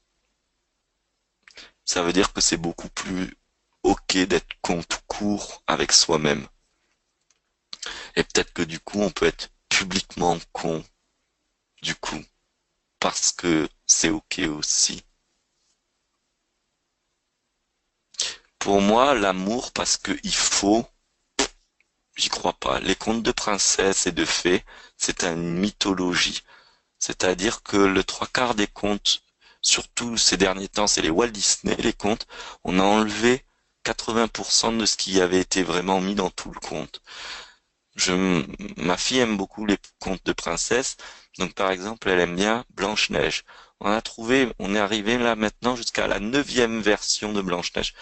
ça veut dire que c'est beaucoup plus ok d'être con tout court avec soi-même. Et peut-être que du coup, on peut être publiquement con, du coup, parce que c'est ok aussi. Pour moi, l'amour, parce que il faut, j'y crois pas. Les contes de princesses et de fées, c'est une mythologie. C'est-à-dire que le trois quarts des contes, surtout ces derniers temps, c'est les Walt Disney, les contes, on a enlevé 80% de ce qui avait été vraiment mis dans tout le conte. Ma fille aime beaucoup les contes de princesses, donc par exemple, elle aime bien Blanche-Neige. On est arrivé là maintenant jusqu'à la 9e version de Blanche-Neige.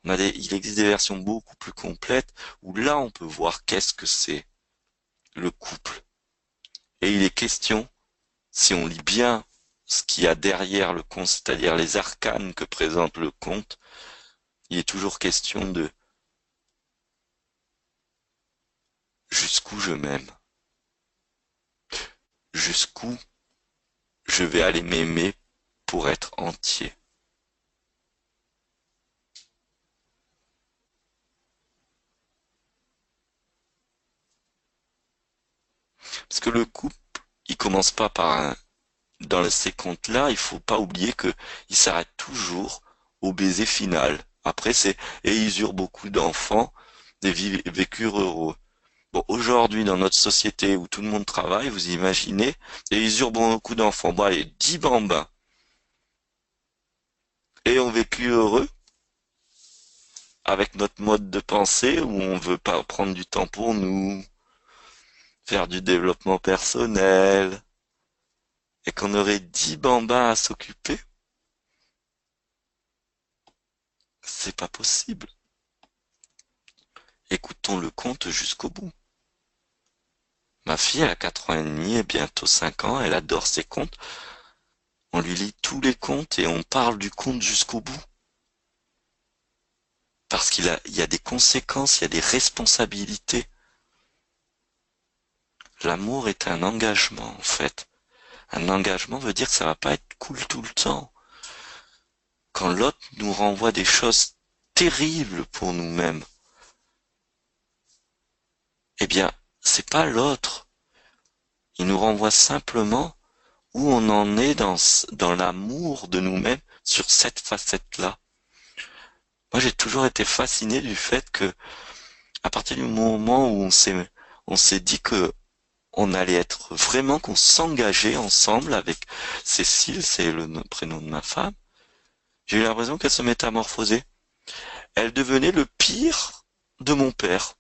Il existe des versions beaucoup plus complètes où là on peut voir qu'est-ce que c'est le couple. Et il est question, si on lit bien ce qu'il y a derrière le conte, c'est-à-dire les arcanes que présente le conte, il est toujours question de jusqu'où je m'aime, jusqu'où je vais aller m'aimer pour être entier. Parce que le couple, il commence pas par dans ces contes-là, il faut pas oublier que il s'arrête toujours au baiser final. Après, et ils eurent beaucoup d'enfants, et vécurent heureux. Bon, aujourd'hui, dans notre société où tout le monde travaille, vous imaginez, et ils eurent beaucoup d'enfants. Bon, allez, 10 bambins. Et ont vécu heureux avec notre mode de pensée où on veut pas prendre du temps pour nous, faire du développement personnel, et qu'on aurait 10 bambins à s'occuper. C'est pas possible. Écoutons le conte jusqu'au bout. Ma fille, elle a 4 ans et demi et bientôt 5 ans, elle adore ses contes. On lui lit tous les contes et on parle du conte jusqu'au bout. Parce il y a des conséquences, il y a des responsabilités. L'amour est un engagement, en fait. Un engagement veut dire que ça va pas être cool tout le temps. Quand l'autre nous renvoie des choses terribles pour nous-mêmes, eh bien, c'est pas l'autre. Il nous renvoie simplement où on en est dans l'amour de nous-mêmes sur cette facette-là. Moi, j'ai toujours été fasciné du fait que, à partir du moment où on s'est dit que on allait être vraiment, qu'on s'engageait ensemble avec Cécile, c'est le prénom de ma femme, j'ai eu l'impression qu'elle se métamorphosait. Elle devenait le pire de mon père.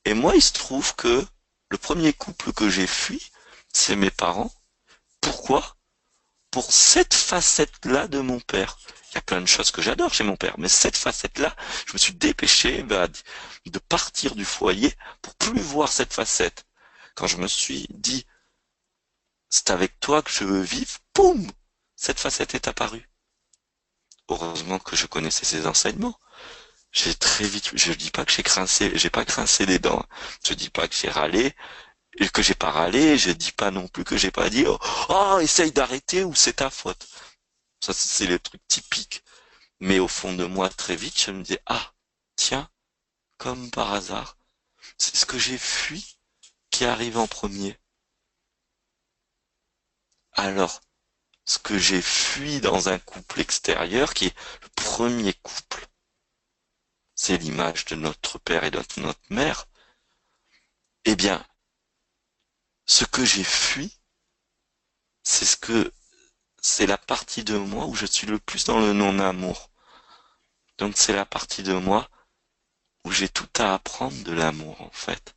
Et moi, il se trouve que le premier couple que j'ai fui, c'est mes parents. Pourquoi? Pour cette facette-là de mon père. Il y a plein de choses que j'adore chez mon père, mais cette facette-là, je me suis dépêché de partir du foyer pour plus voir cette facette. Quand je me suis dit, c'est avec toi que je veux vivre, poum, cette facette est apparue. Heureusement que je connaissais ses enseignements. J'ai très vite, je dis pas que j'ai pas grincé les dents. Je dis pas que j'ai râlé, et que j'ai pas râlé, je dis pas non plus que j'ai pas dit, oh, essaye d'arrêter ou c'est ta faute. Ça, c'est les trucs typiques. Mais au fond de moi, très vite, je me dis, ah, tiens, comme par hasard, c'est ce que j'ai fui qui arrive en premier. Alors, ce que j'ai fui dans un couple extérieur, qui est le premier couple, c'est l'image de notre père et de notre mère, eh bien, ce que j'ai fui, c'est la partie de moi où je suis le plus dans le non-amour. Donc c'est la partie de moi où j'ai tout à apprendre de l'amour, en fait.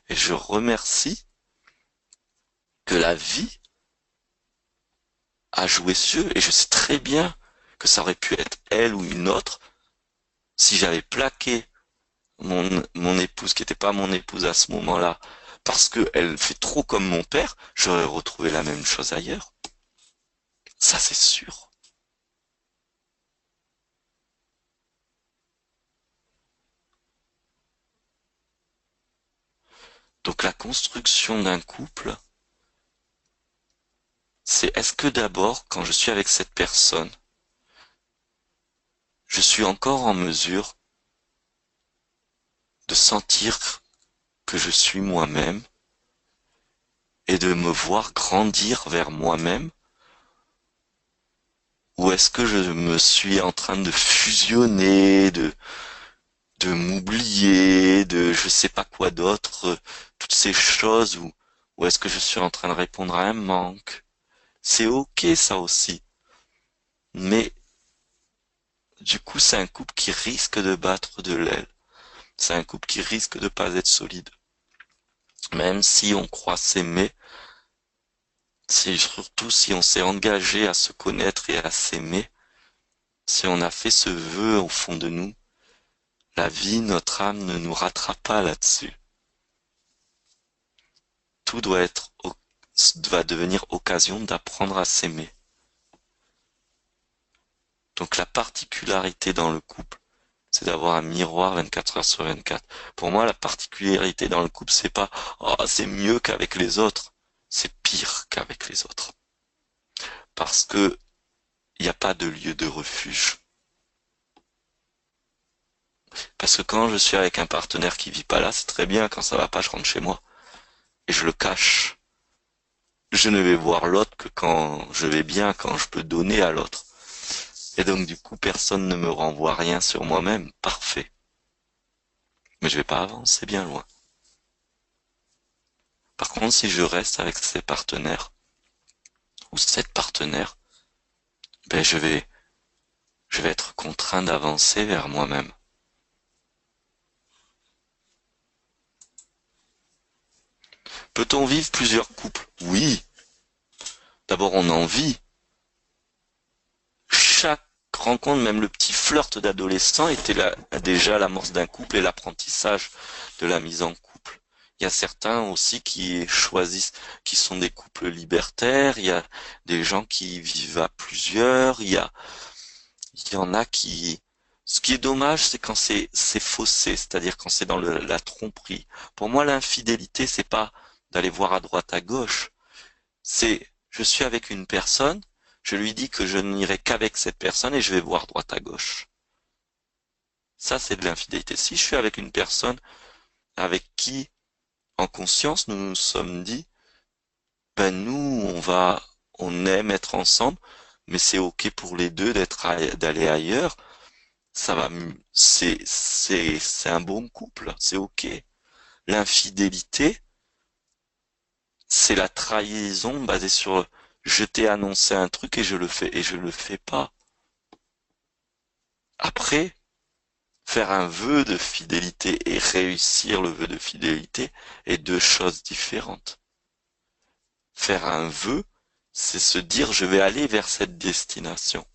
Et je remercie que la vie a joué ce jeu, et je sais très bien que ça aurait pu être elle ou une autre, si j'avais plaqué mon épouse, qui n'était pas mon épouse à ce moment-là, parce qu'elle fait trop comme mon père, j'aurais retrouvé la même chose ailleurs. Ça, c'est sûr. Donc la construction d'un couple, c'est est-ce que d'abord, quand je suis avec cette personne, je suis encore en mesure de sentir que je suis moi-même et de me voir grandir vers moi-même, ou est-ce que je me suis en train de fusionner, de m'oublier, de je sais pas quoi d'autre, toutes ces choses, ou est-ce que je suis en train de répondre à un manque? C'est ok ça aussi. Mais du coup, c'est un couple qui risque de battre de l'aile. C'est un couple qui risque de pas être solide. Même si on croit s'aimer, c'est surtout si on s'est engagé à se connaître et à s'aimer, si on a fait ce vœu au fond de nous, la vie, notre âme ne nous rattrape pas là-dessus. Tout va devenir occasion d'apprendre à s'aimer. Donc la particularité dans le couple, c'est d'avoir un miroir 24 heures sur 24. Pour moi, la particularité dans le couple, c'est pas oh, c'est mieux qu'avec les autres, c'est pire qu'avec les autres. Parce que il n'y a pas de lieu de refuge. Parce que quand je suis avec un partenaire qui vit pas là, c'est très bien, quand ça va pas, je rentre chez moi. Et je le cache. Je ne vais voir l'autre que quand je vais bien, quand je peux donner à l'autre. Et donc du coup, personne ne me renvoie rien sur moi-même. Parfait. Mais je vais pas avancer bien loin. Par contre, si je reste avec ces partenaires, ou cette partenaire, ben je vais être contraint d'avancer vers moi-même. Peut-on vivre plusieurs couples? Oui. D'abord, on en vit. Chaque rencontre, même le petit flirt d'adolescent, était déjà l'amorce d'un couple et l'apprentissage de la mise en couple. Il y a certains aussi qui choisissent, qui sont des couples libertaires, il y a des gens qui vivent à plusieurs, il y en a qui. Ce qui est dommage, c'est quand c'est faussé, c'est-à-dire quand c'est dans la tromperie. Pour moi, l'infidélité, c'est pas d'aller voir à droite à gauche, Je suis avec une personne, je lui dis que je n'irai qu'avec cette personne et je vais voir droite à gauche. Ça, c'est de l'infidélité. Si je suis avec une personne avec qui, en conscience, nous nous sommes dit, ben nous, on aime être ensemble, mais c'est ok pour les deux d'aller ailleurs. C'est un bon couple, c'est ok. L'infidélité, c'est la trahison basée sur je t'ai annoncé un truc et je le fais pas. Après, faire un vœu de fidélité et réussir le vœu de fidélité est deux choses différentes. Faire un vœu, c'est se dire je vais aller vers cette destination.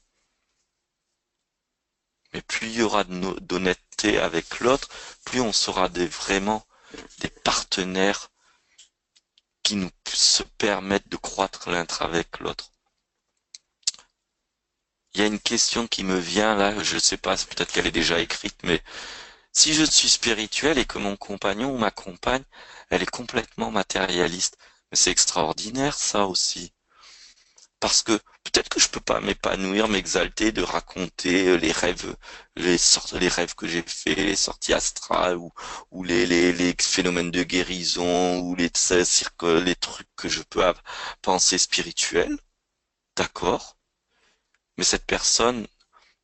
Mais plus il y aura d'honnêteté avec l'autre, plus on sera vraiment des partenaires qui nous se permettent de croître l'un avec l'autre. Il y a une question qui me vient là, je ne sais pas, peut-être qu'elle est déjà écrite, mais si je suis spirituel et que mon compagnon ou ma compagne, elle est complètement matérialiste, mais c'est extraordinaire ça aussi. Parce que peut-être que je peux pas m'épanouir, m'exalter, de raconter les rêves, les rêves que j'ai fait, les sorties astrales ou les phénomènes de guérison ou les trucs que je peux penser spirituels. D'accord. Mais cette personne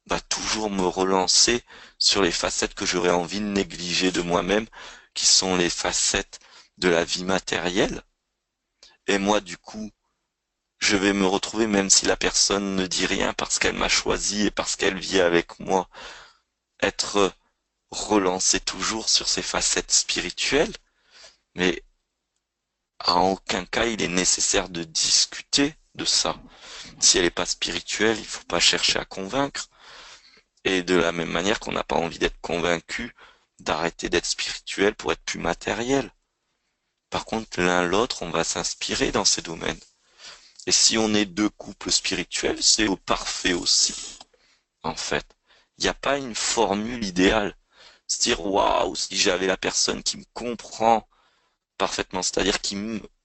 va toujours me relancer sur les facettes que j'aurais envie de négliger de moi-même, qui sont les facettes de la vie matérielle. Et moi, du coup, je vais me retrouver, même si la personne ne dit rien, parce qu'elle m'a choisi et parce qu'elle vit avec moi, être relancé toujours sur ses facettes spirituelles. Mais en aucun cas, il est nécessaire de discuter de ça. Si elle n'est pas spirituelle, il faut pas chercher à convaincre. Et de la même manière qu'on n'a pas envie d'être convaincu d'arrêter d'être spirituel pour être plus matériel. Par contre, l'un l'autre, on va s'inspirer dans ces domaines. Et si on est deux couples spirituels, c'est au parfait aussi, en fait. Il n'y a pas une formule idéale. Se dire, waouh, si j'avais la personne qui me comprend parfaitement, c'est-à-dire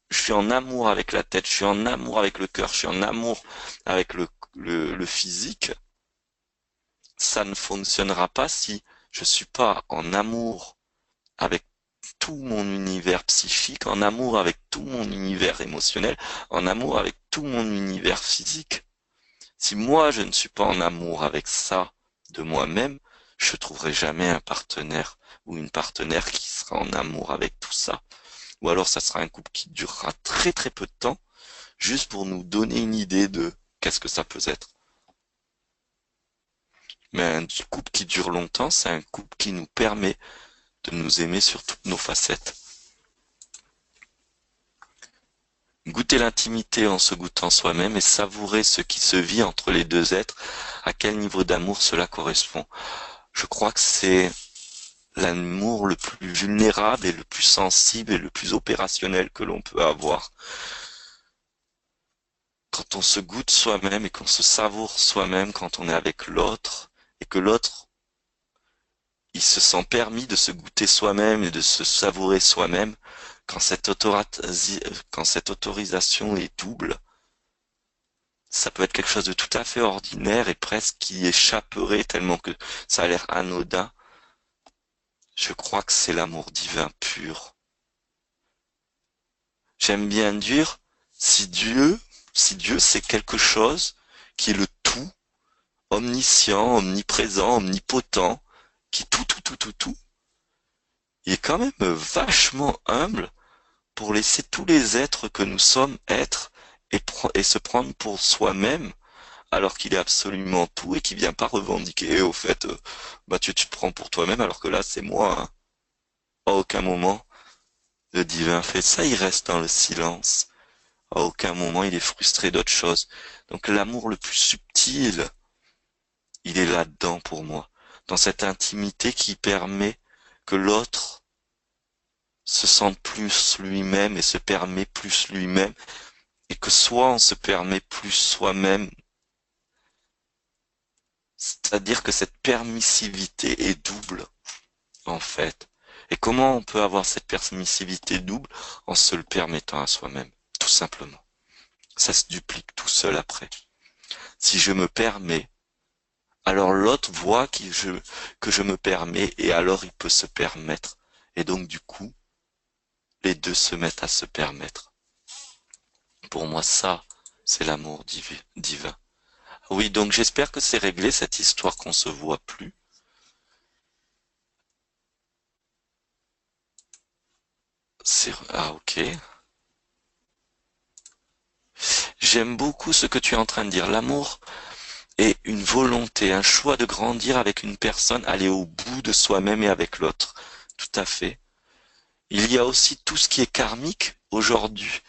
je suis en amour avec la tête, je suis en amour avec le cœur, je suis en amour avec le physique, ça ne fonctionnera pas si je suis pas en amour avec tout mon univers psychique, en amour avec tout mon univers émotionnel, en amour avec tout mon univers physique. Si moi je ne suis pas en amour avec ça de moi-même, je trouverai jamais un partenaire ou une partenaire qui sera en amour avec tout ça. Ou alors ça sera un couple qui durera très très peu de temps, juste pour nous donner une idée de qu'est-ce que ça peut être. Mais un couple qui dure longtemps, c'est un couple qui nous permet de nous aimer sur toutes nos facettes. Goûter l'intimité en se goûtant soi-même et savourer ce qui se vit entre les deux êtres, à quel niveau d'amour cela correspond. Je crois que c'est l'amour le plus vulnérable et le plus sensible et le plus opérationnel que l'on peut avoir. Quand on se goûte soi-même et qu'on se savoure soi-même quand on est avec l'autre et que l'autre, il se sent permis de se goûter soi-même et de se savourer soi-même, quand cette autorisation est double, ça peut être quelque chose de tout à fait ordinaire et presque qui échapperait tellement que ça a l'air anodin. Je crois que c'est l'amour divin pur. J'aime bien dire, si Dieu, si Dieu c'est quelque chose qui est le tout, omniscient, omniprésent, omnipotent, qui tout, il est quand même vachement humble pour laisser tous les êtres que nous sommes être et se prendre pour soi-même alors qu'il est absolument tout et qui vient pas revendiquer au fait bah tu te prends pour toi-même alors que là c'est moi. Hein. À aucun moment le divin fait ça, il reste dans le silence. À aucun moment il est frustré d'autre chose. Donc l'amour le plus subtil, il est là-dedans pour moi, dans cette intimité qui permet que l'autre se sente plus lui-même et se permet plus lui-même et que soit on se permet plus soi-même, c'est-à-dire que cette permissivité est double en fait. Et comment on peut avoir cette permissivité double en se le permettant à soi-même, tout simplement. Ça se duplique tout seul après. Si je me permets, alors l'autre voit que je me permets et alors il peut se permettre. Et donc du coup, les deux se mettent à se permettre. Pour moi, ça, c'est l'amour divin. Oui, donc j'espère que c'est réglé cette histoire qu'on se voit plus. Ah, ok. J'aime beaucoup ce que tu es en train de dire. L'amour est une volonté, un choix de grandir avec une personne, aller au bout de soi-même et avec l'autre. Tout à fait. Il y a aussi tout ce qui est karmique aujourd'hui.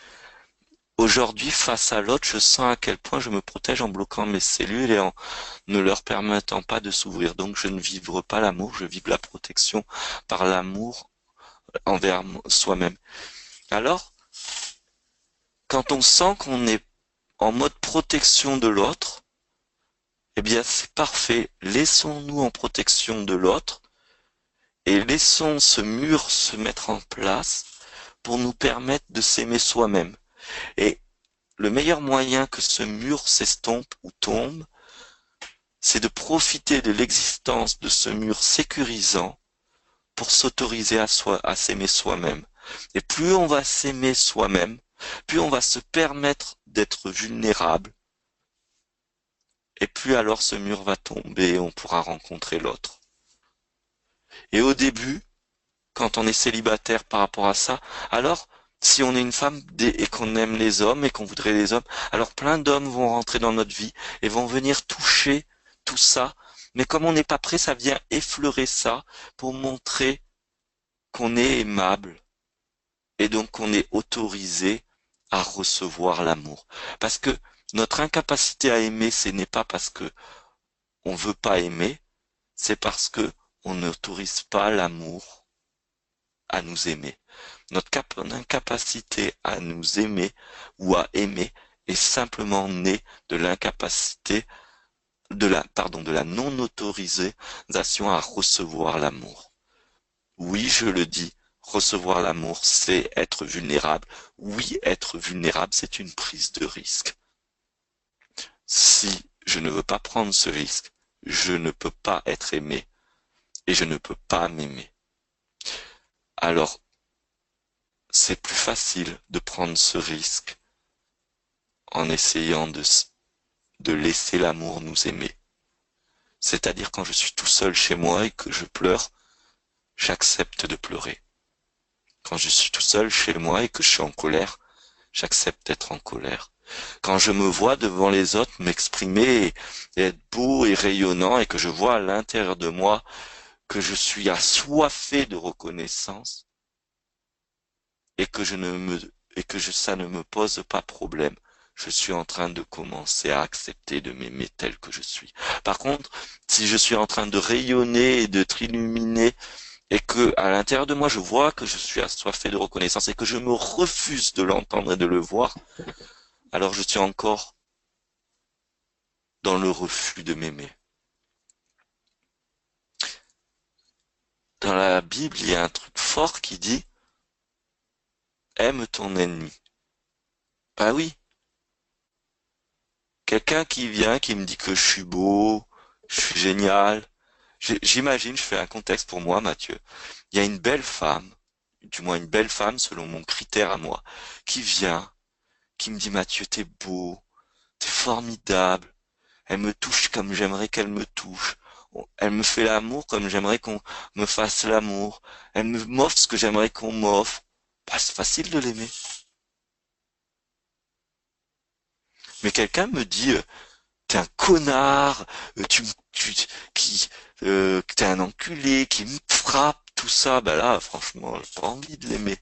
Aujourd'hui, face à l'autre, je sens à quel point je me protège en bloquant mes cellules et en ne leur permettant pas de s'ouvrir. Donc je ne vivre pas l'amour, je vive la protection par l'amour envers soi-même. Alors, quand on sent qu'on est en mode protection de l'autre, eh bien c'est parfait. Laissons-nous en protection de l'autre et laissons ce mur se mettre en place pour nous permettre de s'aimer soi-même. Et le meilleur moyen que ce mur s'estompe ou tombe, c'est de profiter de l'existence de ce mur sécurisant pour s'autoriser à s'aimer soi-même. Et plus on va s'aimer soi-même, plus on va se permettre d'être vulnérable, et plus alors ce mur va tomber et on pourra rencontrer l'autre. Et au début, quand on est célibataire par rapport à ça, alors si on est une femme et qu'on aime les hommes et qu'on voudrait les hommes, alors plein d'hommes vont rentrer dans notre vie et vont venir toucher tout ça. Mais comme on n'est pas prêt, ça vient effleurer ça pour montrer qu'on est aimable et donc qu'on est autorisé à recevoir l'amour. Parce que notre incapacité à aimer, ce n'est pas parce que on veut pas aimer, c'est parce que on n'autorise pas l'amour à nous aimer. Notre incapacité à nous aimer ou à aimer est simplement née de l'incapacité de la non-autorisation à recevoir l'amour. Oui, je le dis, recevoir l'amour, c'est être vulnérable. Oui, être vulnérable, c'est une prise de risque. Si je ne veux pas prendre ce risque, je ne peux pas être aimé et je ne peux pas m'aimer. Alors, c'est plus facile de prendre ce risque en essayant de laisser l'amour nous aimer. C'est-à-dire quand je suis tout seul chez moi et que je pleure, j'accepte de pleurer. Quand je suis tout seul chez moi et que je suis en colère, j'accepte d'être en colère. Quand je me vois devant les autres m'exprimer et être beau et rayonnant et que je vois à l'intérieur de moi que je suis assoiffé de reconnaissance et que ça ne me pose pas problème. Je suis en train de commencer à accepter de m'aimer tel que je suis. Par contre, si je suis en train de rayonner et de t'illuminer et que à l'intérieur de moi je vois que je suis assoiffé de reconnaissance et que je me refuse de l'entendre et de le voir, alors je suis encore dans le refus de m'aimer. Dans la Bible, il y a un truc fort qui dit aime ton ennemi. Bah oui, quelqu'un qui vient, qui me dit que je suis beau, je suis génial. J'imagine, je fais un contexte pour moi, Mathieu. Il y a une belle femme, du moins une belle femme selon mon critère à moi, qui vient, qui me dit Mathieu, t'es beau, t'es formidable. Elle me touche comme j'aimerais qu'elle me touche. Elle me fait l'amour comme j'aimerais qu'on me fasse l'amour. Elle m'offre ce que j'aimerais qu'on m'offre. Bah, c'est facile de l'aimer. Mais quelqu'un me dit, t'es un connard, t'es un enculé, qui me frappe, tout ça. Bah là, franchement, j'ai pas envie de l'aimer.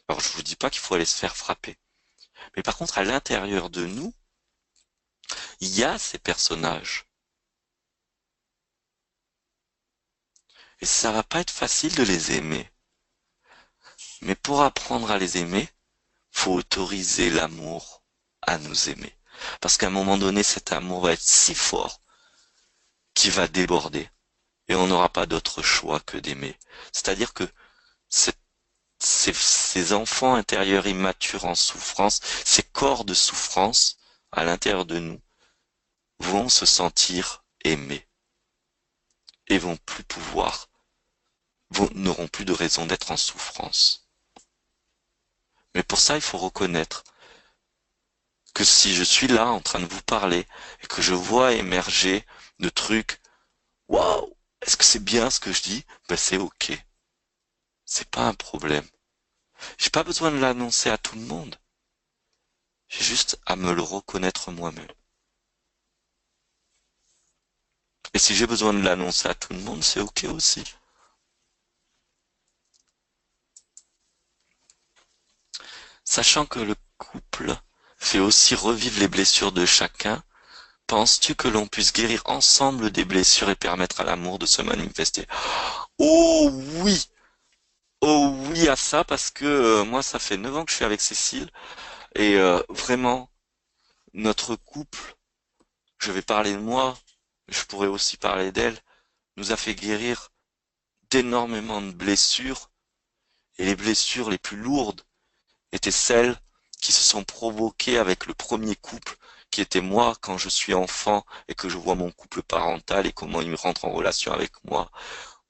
Alors je vous dis pas qu'il faut aller se faire frapper. Mais par contre, à l'intérieur de nous, il y a ces personnages. Et ça va pas être facile de les aimer. Mais pour apprendre à les aimer, faut autoriser l'amour à nous aimer. Parce qu'à un moment donné, cet amour va être si fort qu'il va déborder. Et on n'aura pas d'autre choix que d'aimer. C'est-à-dire que cette ces enfants intérieurs immatures en souffrance, ces corps de souffrance à l'intérieur de nous vont se sentir aimés et vont plus pouvoir, n'auront plus de raison d'être en souffrance. Mais pour ça, il faut reconnaître que si je suis là en train de vous parler et que je vois émerger de trucs, waouh, est-ce que c'est bien ce que je dis? Ben c'est ok. C'est pas un problème. J'ai pas besoin de l'annoncer à tout le monde. J'ai juste à me le reconnaître moi-même. Et si j'ai besoin de l'annoncer à tout le monde, c'est ok aussi. Sachant que le couple fait aussi revivre les blessures de chacun, penses-tu que l'on puisse guérir ensemble des blessures et permettre à l'amour de se manifester? Oh oui! Oh oui à ça, parce que moi ça fait 9 ans que je suis avec Cécile, et vraiment, notre couple, je vais parler de moi, je pourrais aussi parler d'elle, nous a fait guérir d'énormément de blessures, et les blessures les plus lourdes étaient celles qui se sont provoquées avec le premier couple, qui était moi quand je suis enfant et que je vois mon couple parental et comment il rentre en relation avec moi,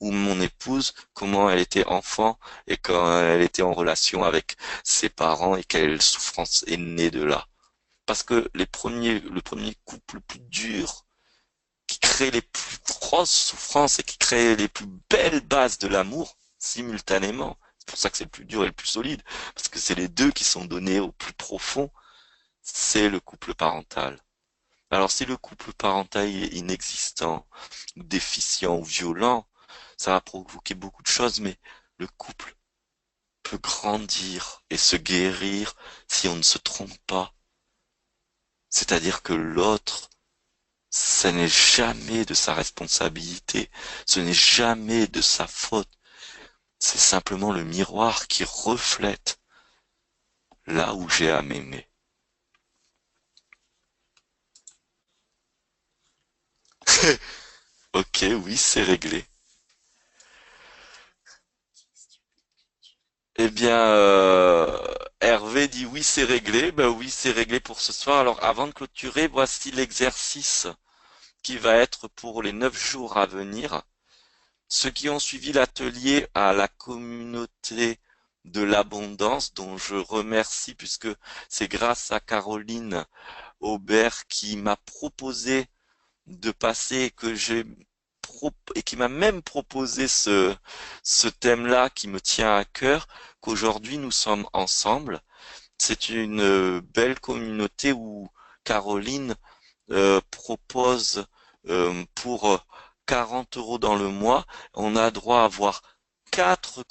ou mon épouse, comment elle était enfant et quand elle était en relation avec ses parents et quelle souffrance est née de là. Parce que le premier couple le plus dur, qui crée les plus grosses souffrances et qui crée les plus belles bases de l'amour simultanément. C'est pour ça que c'est le plus dur et le plus solide, parce que c'est les deux qui sont donnés au plus profond, c'est le couple parental. Alors si le couple parental est inexistant, ou déficient, ou violent, ça va provoquer beaucoup de choses, mais le couple peut grandir et se guérir si on ne se trompe pas. C'est-à-dire que l'autre, ce n'est jamais de sa responsabilité, ce n'est jamais de sa faute, c'est simplement le miroir qui reflète là où j'ai à m'aimer. Ok, oui, c'est réglé. Eh bien, Hervé dit oui, c'est réglé. Ben oui, c'est réglé pour ce soir. Alors, avant de clôturer, voici l'exercice qui va être pour les 9 jours à venir. Ceux qui ont suivi l'atelier à la communauté de l'abondance, dont je remercie puisque c'est grâce à Caroline Aubert qui m'a proposé de passer que j'ai et qui m'a même proposé ce thème-là qui me tient à cœur, qu'aujourd'hui nous sommes ensemble. C'est une belle communauté où Caroline propose pour 40 € dans le mois, on a droit à avoir 4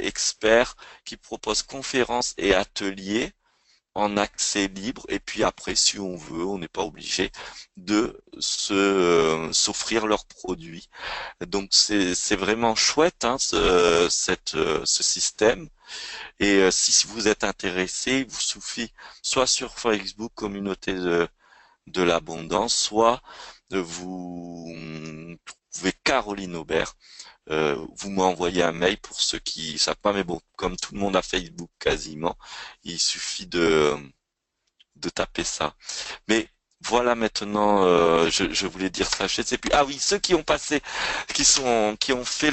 experts qui proposent conférences et ateliers en accès libre et puis après si on veut, on n'est pas obligé de s'offrir leurs produits. Donc c'est vraiment chouette hein, ce système et si vous êtes intéressé, il vous suffit soit sur Facebook communauté de l'abondance, soit vous trouvez Caroline Aubert. Vous m'envoyez un mail pour ceux qui savent pas, mais bon, comme tout le monde a Facebook quasiment, il suffit de taper ça. Mais voilà maintenant, je voulais dire ça, je sais plus. Ah oui, ceux qui ont passé, qui ont fait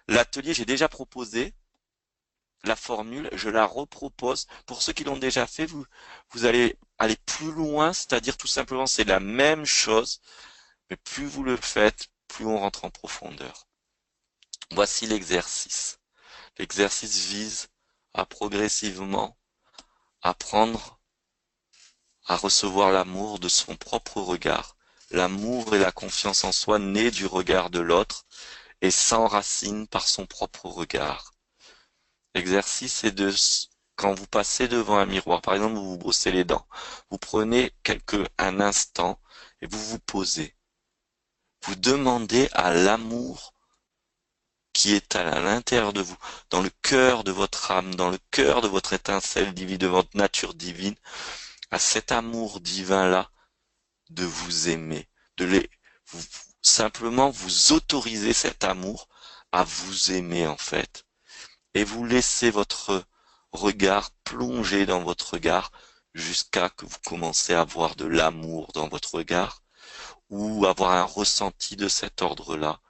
l'atelier, j'ai déjà proposé la formule, je la repropose. Pour ceux qui l'ont déjà fait, vous allez aller plus loin, c'est-à-dire tout simplement c'est la même chose, mais plus vous le faites, plus on rentre en profondeur. Voici l'exercice. L'exercice vise à progressivement apprendre à recevoir l'amour de son propre regard. L'amour et la confiance en soi nés du regard de l'autre et s'enracinent par son propre regard. L'exercice est quand vous passez devant un miroir, par exemple, vous vous brossez les dents, vous prenez un instant et vous vous posez. Vous demandez à l'amour qui est à l'intérieur de vous, dans le cœur de votre âme, dans le cœur de votre étincelle divine, de votre nature divine, à cet amour divin-là, de vous aimer, vous, simplement vous autoriser cet amour à vous aimer en fait. et vous laissez votre regard plonger dans votre regard jusqu'à que vous commencez à avoir de l'amour dans votre regard ou avoir un ressenti de cet ordre-là.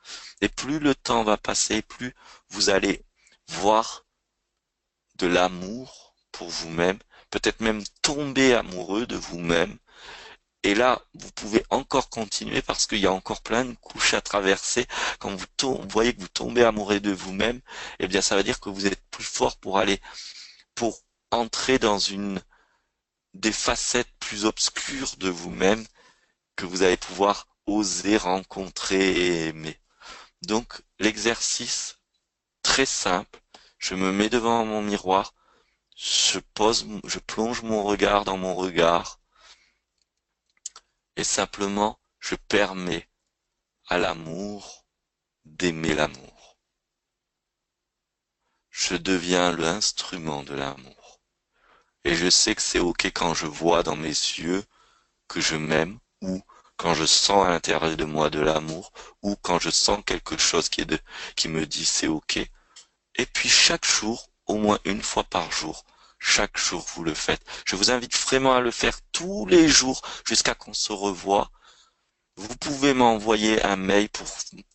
Et plus le temps va passer, plus vous allez voir de l'amour pour vous-même, peut-être même tomber amoureux de vous-même. Et là, vous pouvez encore continuer parce qu'il y a encore plein de couches à traverser. Quand vous voyez que vous tombez amoureux de vous-même, eh bien, ça veut dire que vous êtes plus fort pour entrer dans des facettes plus obscures de vous-même que vous allez pouvoir oser rencontrer et aimer. Donc, l'exercice très simple, je me mets devant mon miroir, je plonge mon regard dans mon regard et simplement je permets à l'amour d'aimer l'amour. Je deviens l'instrument de l'amour. Et je sais que c'est ok quand je vois dans mes yeux que je m'aime ou quand je sens à l'intérieur de moi de l'amour ou quand je sens quelque chose qui me dit c'est ok. Et puis chaque jour, au moins une fois par jour, chaque jour vous le faites. Je vous invite vraiment à le faire tous les jours jusqu'à qu'on se revoie. Vous pouvez m'envoyer un mail pour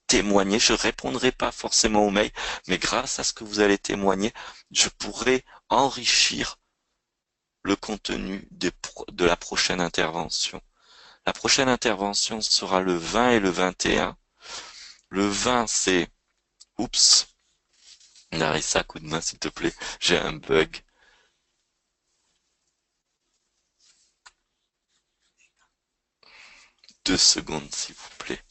témoigner. Je répondrai pas forcément au mail, mais grâce à ce que vous allez témoigner, je pourrai enrichir le contenu de la prochaine intervention. La prochaine intervention sera le 20 et le 21. Le 20, c'est... Oups, Narissa, coup de main s'il te plaît, j'ai un bug. 2 secondes s'il vous plaît.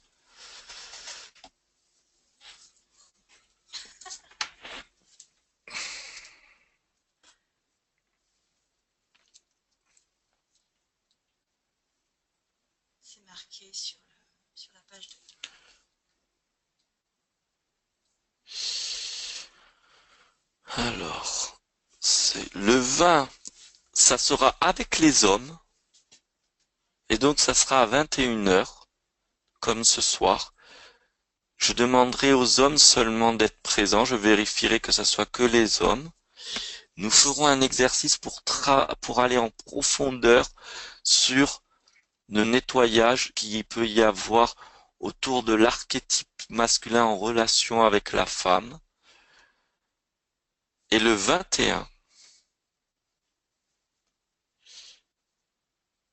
C'est marqué sur la page de... Alors, c'est le 20, ça sera avec les hommes, et donc ça sera à 21 h, comme ce soir. Je demanderai aux hommes seulement d'être présents, je vérifierai que ça soit que les hommes. Nous ferons un exercice pour aller en profondeur sur le nettoyage qu'il peut y avoir autour de l'archétype masculin en relation avec la femme. Et le 21,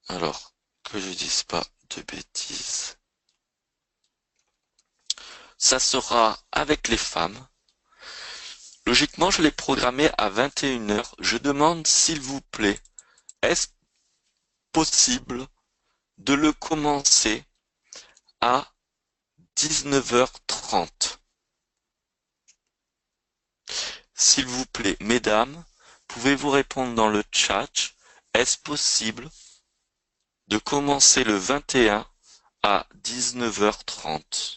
alors que je dise pas de bêtises, ça sera avec les femmes. Logiquement, je l'ai programmé à 21 h. Je demande, s'il vous plaît, est-ce possible de le commencer à 19 h 30? S'il vous plaît, mesdames, pouvez-vous répondre dans le chat, est-ce possible de commencer le 21 à 19 h 30?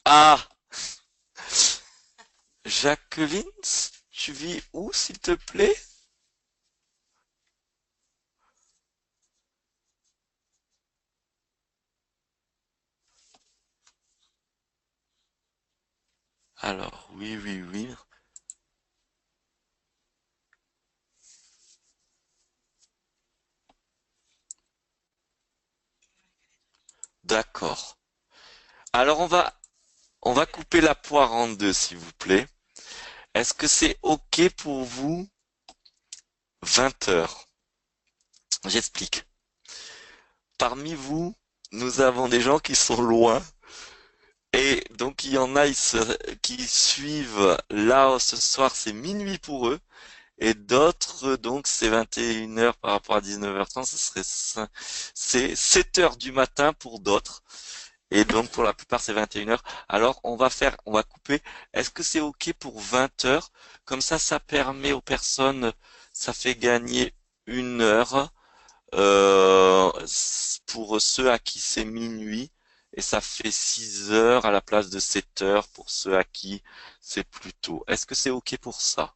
Ah, Jacqueline, tu vis où, s'il te plaît? Alors, oui, oui, oui. D'accord. Alors, on va couper la poire en deux, s'il vous plaît. Est-ce que c'est OK pour vous 20 heures? J'explique. Parmi vous, nous avons des gens qui sont loin. Et donc, il y en a qui suivent là ce soir, c'est minuit pour eux. Et d'autres, donc, c'est 21 heures par rapport à 19 h 30, c'est 7 heures du matin pour d'autres. Et donc, pour la plupart, c'est 21 heures. Alors, on va couper. Est-ce que c'est OK pour 20 heures? Comme ça permet aux personnes, ça fait gagner 1 heure, pour ceux à qui c'est minuit. et ça fait 6 heures à la place de 7 heures pour ceux à qui c'est plus tôt. Est-ce que c'est OK pour ça?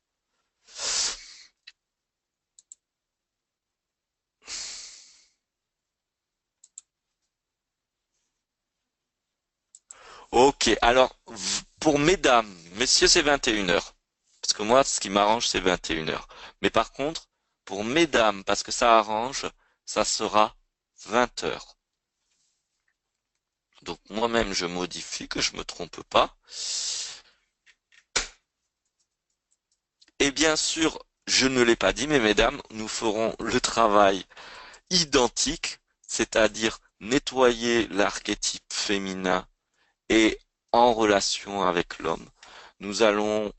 OK, alors pour mesdames, messieurs c'est 21 heures. Parce que moi ce qui m'arrange c'est 21 heures. Mais par contre, pour mesdames, parce que ça arrange, ça sera 20 heures. Donc moi-même je modifie que je me trompe pas. Et bien sûr, je ne l'ai pas dit, mais mesdames, nous ferons le travail identique, c'est-à-dire nettoyer l'archétype féminin et en relation avec l'homme. Nous allons,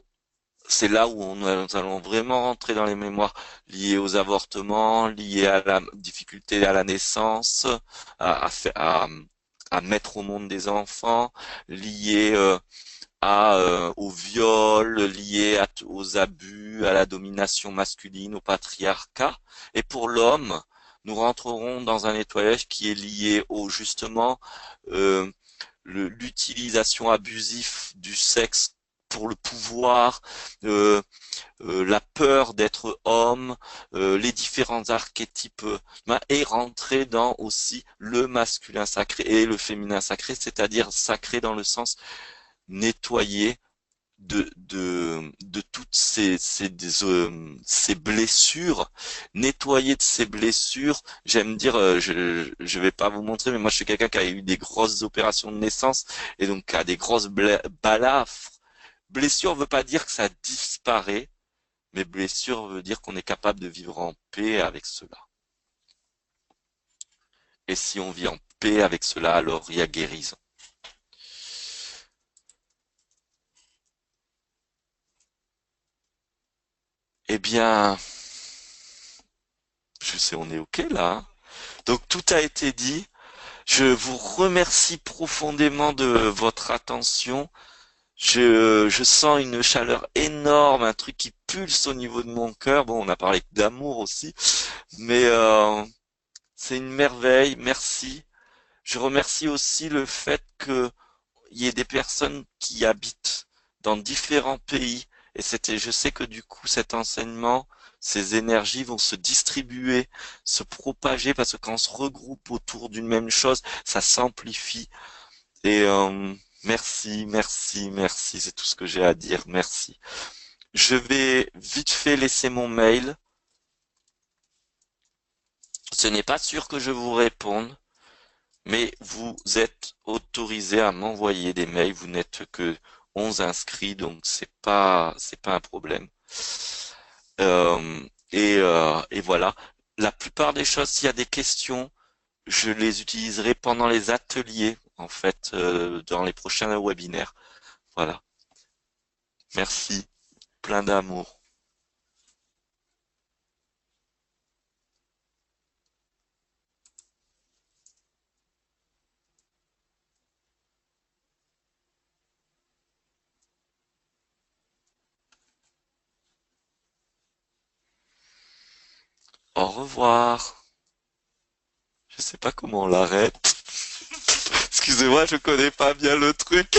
c'est là où nous allons vraiment rentrer dans les mémoires liées aux avortements, liées à la difficulté à la naissance, à mettre au monde des enfants, liées au viol, aux abus, à la domination masculine, au patriarcat. Et pour l'homme, nous rentrerons dans un nettoyage qui est lié au justement euh, l'utilisation abusive du sexe pour le pouvoir, euh, la peur d'être homme, les différents archétypes et rentrer dans aussi le masculin sacré et le féminin sacré, c'est-à-dire sacré dans le sens nettoyer de toutes ces blessures, nettoyer de ces blessures. J'aime dire, je vais pas vous montrer, mais moi je suis quelqu'un qui a eu des grosses opérations de naissance et donc qui a des grosses balafres. Blessure veut pas dire que ça disparaît, mais blessure veut dire qu'on est capable de vivre en paix avec cela. Et si on vit en paix avec cela, alors il y a guérison. Eh bien, je sais, on est OK là, hein. Donc tout a été dit. Je vous remercie profondément de votre attention. Je sens une chaleur énorme, un truc qui pulse au niveau de mon cœur. Bon, on a parlé d'amour aussi, mais c'est une merveille. Merci. Je remercie aussi le fait qu'il y ait des personnes qui habitent dans différents pays. Et je sais que du coup, cet enseignement, ces énergies vont se distribuer, se propager, parce que quand on se regroupe autour d'une même chose, ça s'amplifie. Et merci, merci, merci, c'est tout ce que j'ai à dire. Merci. Je vais vite fait laisser mon mail. Ce n'est pas sûr que je vous réponde, mais vous êtes autorisé à m'envoyer des mails. Vous n'êtes que 11 inscrits, donc c'est pas un problème. Et voilà. La plupart des choses, s'il y a des questions, je les utiliserai pendant les ateliers, en fait, dans les prochains webinaires. Voilà. Merci. Plein d'amour. Au revoir. Je sais pas comment on l'arrête. Excusez-moi, je connais pas bien le truc.